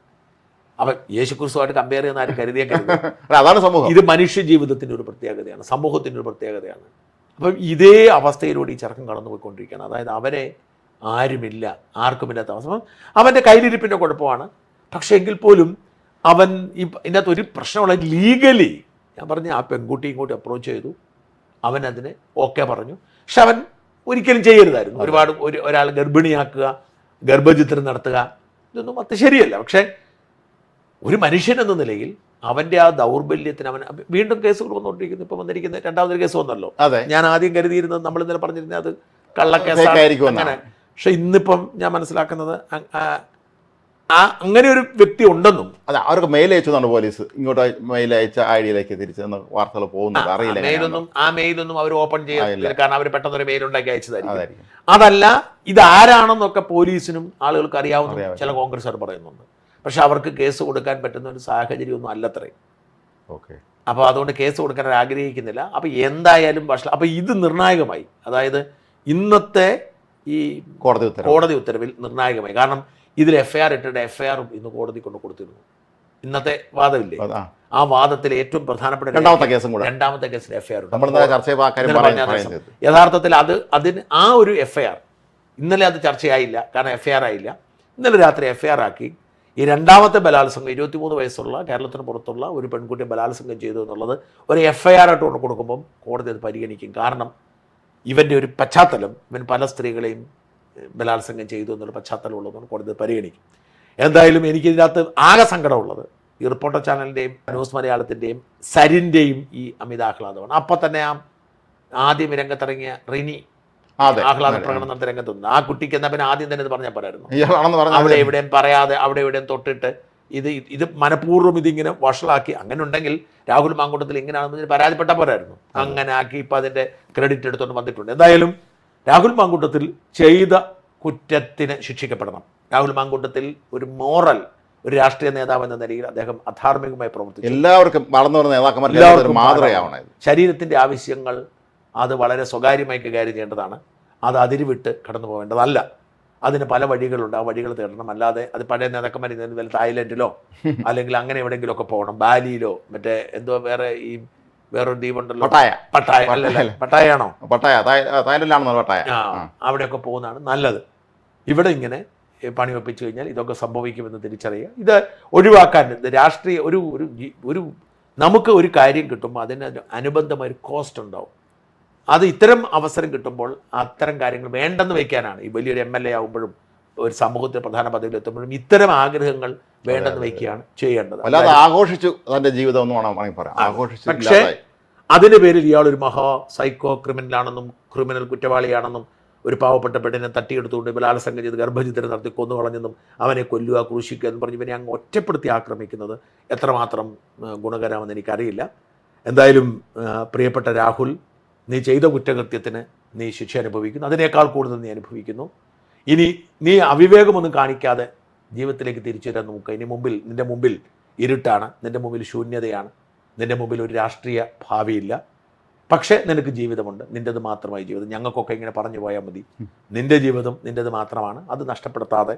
അപ്പം യേശു ക്രിസ്തുവായിട്ട് കമ്പയർ ചെയ്യുന്ന ആരും കരുതിയേക്കരുത്. അതാണ് സമൂഹം. ഇത് മനുഷ്യ ജീവിതത്തിൻ്റെ ഒരു പ്രത്യേകതയാണ്, സമൂഹത്തിൻ്റെ ഒരു പ്രത്യേകതയാണ്. അപ്പം ഇതേ അവസ്ഥയിലൂടെ ഈ ചെറുക്കം കടന്നു പോയിക്കൊണ്ടിരിക്കുകയാണ്. അതായത് അവനെ ആരുമില്ല, ആർക്കുമില്ലാത്ത അവസ്ഥ. അവൻ്റെ കയ്യിലിരിപ്പിൻ്റെ കുഴപ്പമാണ്. പക്ഷേ എങ്കിൽ പോലും അവൻ ഇതിനകത്ത് ഒരു പ്രശ്നമുള്ള ലീഗലി ഞാൻ പറഞ്ഞ ആ പെൺകുട്ടി ഇങ്ങോട്ട് അപ്രോച്ച് ചെയ്തു, അവൻ അതിന് ഓക്കെ പറഞ്ഞു. പക്ഷെ അവൻ ഒരിക്കലും ചെയ്യരുതായിരുന്നു. ഒരാൾ ഗർഭിണിയാക്കുക, ഗർഭചിത്രം നടത്തുക, ഇതൊന്നും അത്ര ശരിയല്ല. പക്ഷേ ഒരു മനുഷ്യൻ എന്ന നിലയിൽ അവൻ്റെ ആ ദൗർബല്യത്തിന് അവൻ വീണ്ടും കേസുകൾ വന്നുകൊണ്ടിരിക്കുന്നു. ഇപ്പം വന്നിരിക്കുന്ന 2ാമതൊരു കേസ് വന്നല്ലോ. ഞാൻ ആദ്യം കരുതിയിരുന്നത്, നമ്മൾ ഇന്നലെ പറഞ്ഞിരുന്നത് അത് കള്ളക്കേസാണ് അങ്ങനെ. പക്ഷെ ഇന്നിപ്പം ഞാൻ മനസ്സിലാക്കുന്നത് അങ്ങനെ ഒരു വ്യക്തി ഉണ്ടെന്നും അതെ, അവർക്ക് മെയിൽ അയച്ചു എന്നാണ് പോലീസ്, ഇങ്ങോട്ട് മെയിൽ അയച്ച ഐ ഡിയിലേക്ക് തിരിച്ചെന്ന് വാർത്തകൾ പോകുന്നത് അറിയില്ല. മെയിലൊന്നും അവർ ഓപ്പൺ ചെയ്യില്ല, കാരണം അവർ പെട്ടെന്ന് ഒരു മെയിൽ ഉണ്ടാക്കി അയച്ചതായിരിക്കും. അതായിരിക്കും. അതല്ല, ഇതാരാണെന്നൊക്കെ പോലീസിനും ആളുകൾക്ക് അറിയാവുന്ന ചില കോൺഗ്രസ്സുകാർ പറയുന്നുണ്ട്. പക്ഷെ അവർക്ക് കേസ് കൊടുക്കാൻ പറ്റുന്ന ഒരു സാഹചര്യമൊന്നും അല്ലത്രേ. ഓക്കെ. അപ്പോൾ അതുകൊണ്ട് കേസ് കൊടുക്കാൻ അവർ ആഗ്രഹിക്കുന്നില്ല. അപ്പോൾ എന്തായാലും വഷള. അപ്പോൾ ഇത് നിർണായകമായി, അതായത് ഇന്നത്തെ ഈ കോടതി ഉത്തരവിൽ നിർണായകമായി. കാരണം ഇതിൽ FIR ഇട്ടിട്ട് FIR ഇന്ന് കോടതി കൊണ്ട് കൊടുത്തിരുന്നു. ഇന്നത്തെ വാദമില്ലേ, ആ വാദത്തിൽ ഏറ്റവും പ്രധാനപ്പെട്ട രണ്ടാമത്തെ കേസിൽ FIR ഉണ്ട്. യഥാർത്ഥത്തിൽ അതിന് ആ ഒരു FIR ഇന്നലെ അത് ചർച്ചയായില്ല, കാരണം FIR ആയില്ല. ഇന്നലെ രാത്രി FIR ആക്കി. ഈ രണ്ടാമത്തെ ബലാത്സംഗം, 23 വയസ്സുള്ള കേരളത്തിന് പുറത്തുള്ള ഒരു പെൺകുട്ടിയെ ബലാത്സംഗം ചെയ്തു എന്നുള്ളത് ഒരു FIR ആയിട്ട് കൊണ്ട് കൊടുക്കുമ്പം കോടതി അത് പരിഗണിക്കും. കാരണം ഇവൻ്റെ ഒരു പശ്ചാത്തലം, ഇവൻ പല സ്ത്രീകളെയും ബലാത്സംഗം ചെയ്തു എന്നുള്ള പശ്ചാത്തലം ഉള്ളതുകൊണ്ട് കോടതി പരിഗണിക്കും. എന്തായാലും എനിക്കിതിനകത്ത് ആകെ സങ്കടമുള്ളത് ഈ റിപ്പോർട്ടർ ചാനലിൻ്റെയും ന്യൂസ് മലയാളത്തിൻ്റെയും സരിൻ്റെയും ഈ അമിതാഹ്ലാദമാണ്. അപ്പം തന്നെ ആദ്യം രംഗത്തിറങ്ങിയ റിനി ആഹ്ലാദ പ്രകടനം നടത്തി രംഗത്തുണ്ട്. ആ കുട്ടിക്ക് എന്നാൽ പിന്നെ ആദ്യം തന്നെ ഇത് പറഞ്ഞാൽ പോരായിരുന്നു. അവിടെ എവിടെയും പറയാതെ അവിടെ എവിടെയും തൊട്ടിട്ട് ഇത് മനഃപൂർവ്വം ഇതിങ്ങനെ വഷളാക്കി. അങ്ങനെ ഉണ്ടെങ്കിൽ രാഹുൽ മാങ്കൂട്ടത്തിൽ ഇങ്ങനെയാണെന്ന് പരാതിപ്പെട്ട പോരായിരുന്നു. അങ്ങനെ ആക്കി ഇപ്പം അതിൻ്റെ ക്രെഡിറ്റ് എടുത്തുകൊണ്ട് വന്നിട്ടുണ്ട്. എന്തായാലും രാഹുൽ മാങ്കൂട്ടത്തിൽ ചെയ്ത കുറ്റത്തിന് ശിക്ഷിക്കപ്പെടണം. രാഹുൽ മാങ്കൂട്ടത്തിൽ ഒരു മോറൽ, ഒരു രാഷ്ട്രീയ നേതാവ് എന്ന നിലയിൽ അദ്ദേഹം അധാർമികമായി പ്രവർത്തിച്ചു. എല്ലാവർക്കും വളർന്നു വരുന്ന നേതാക്കന്മാർ മാതൃകയാവണം. ശരീരത്തിൻ്റെ ആവശ്യങ്ങൾ അത് വളരെ സ്വകാര്യമായി കൈകാര്യം ചെയ്യേണ്ടതാണ്. അത് അതിരുവിട്ട് കടന്നു പോകേണ്ടതല്ല. അതിന് പല വഴികളുണ്ട്, ആ വഴികൾ തേടണം. അല്ലാതെ അത് പഴയ നേതാക്കന്മാർ വല്ല തായ്ലൻഡിലോ അല്ലെങ്കിൽ അങ്ങനെ എവിടെയെങ്കിലുമൊക്കെ പോകണം, ബാലിയിലോ മറ്റേ എന്തോ വേറൊരു ദ്വീപുണ്ടല്ലോ, പട്ടായാണോ, അവിടെയൊക്കെ പോകുന്നതാണ് നല്ലത്. ഇവിടെ ഇങ്ങനെ പണി ഒപ്പിച്ചു കഴിഞ്ഞാൽ ഇതൊക്കെ സംഭവിക്കുമെന്ന് തിരിച്ചറിയുക. ഇത് ഒഴിവാക്കാൻ രാഷ്ട്രീയ ഒരു നമുക്ക് ഒരു കാര്യം കിട്ടുമ്പോൾ അതിന് അനുബന്ധമായ ഒരു കോസ്റ്റ് ഉണ്ടാവും. അത് ഇത്തരം അവസരം കിട്ടുമ്പോൾ അത്തരം കാര്യങ്ങൾ വേണ്ടെന്ന് വയ്ക്കാനാണ്. ഈ വലിയൊരു MLA ആകുമ്പോഴും ഒരു സമൂഹത്തിൽ പ്രധാന പദവിയിൽ എത്തുമ്പോഴും ഇത്തരം ആഗ്രഹങ്ങൾ വേണ്ടെന്ന് വയ്ക്കുകയാണ് ചെയ്യേണ്ടത്. അല്ലാതെ ആഘോഷിച്ചു തൻ്റെ ജീവിതം എന്ന് വേണമെങ്കിൽ പറയാം. പക്ഷേ അതിൻ്റെ പേരിൽ ഇയാൾ ഒരു മഹാ സൈക്കോ ക്രിമിനലാണെന്നും ക്രിമിനൽ കുറ്റവാളിയാണെന്നും ഒരു പാവപ്പെട്ട പെണ്ണിനെ തട്ടിയെടുത്തുകൊണ്ട് ബലാത്സംഗം ചെയ്ത് ഗർഭചിത്രം നടത്തി കൊന്നുകളഞ്ഞെന്നും അവനെ കൊല്ലുക, ക്രൂശിക്കുക എന്ന് പറഞ്ഞ് ഇവനെ അങ്ങ് ഒറ്റപ്പെടുത്തി ആക്രമിക്കുന്നത് എത്രമാത്രം ഗുണകരമെന്ന് എനിക്കറിയില്ല. എന്തായാലും പ്രിയപ്പെട്ട രാഹുൽ, നീ ചെയ്ത കുറ്റകൃത്യത്തിന് നീ ശിക്ഷ അനുഭവിക്കുന്നു. അതിനേക്കാൾ കൂടുതൽ നീ അനുഭവിക്കുന്നു. ഇനി നീ അവിവേകമൊന്നും കാണിക്കാതെ ജീവിതത്തിലേക്ക് തിരിച്ചു വരാൻ നോക്കുക. ഇനി നിൻ്റെ മുമ്പിൽ ഇരുട്ടാണ്, നിൻ്റെ മുമ്പിൽ ശൂന്യതയാണ്, നിൻ്റെ മുമ്പിൽ ഒരു രാഷ്ട്രീയ ഭാവിയില്ല. പക്ഷേ നിനക്ക് ജീവിതമുണ്ട്, നിൻ്റെത് മാത്രമായി ജീവിതം. ഞങ്ങൾക്കൊക്കെ ഇങ്ങനെ പറഞ്ഞു പോയാൽ മതി. നിൻ്റെ ജീവിതം നിൻ്റെത് മാത്രമാണ്. അത് നഷ്ടപ്പെടുത്താതെ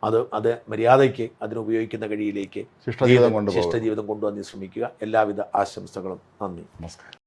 അത് മര്യാദയ്ക്ക് അതിനുപയോഗിക്കുന്ന കഴിയിലേക്ക് ശിഷ്ടജീവിതം കൊണ്ടുവന്ന് ശ്രമിക്കുക. എല്ലാവിധ ആശംസകളും. നന്ദി, നമസ്കാരം.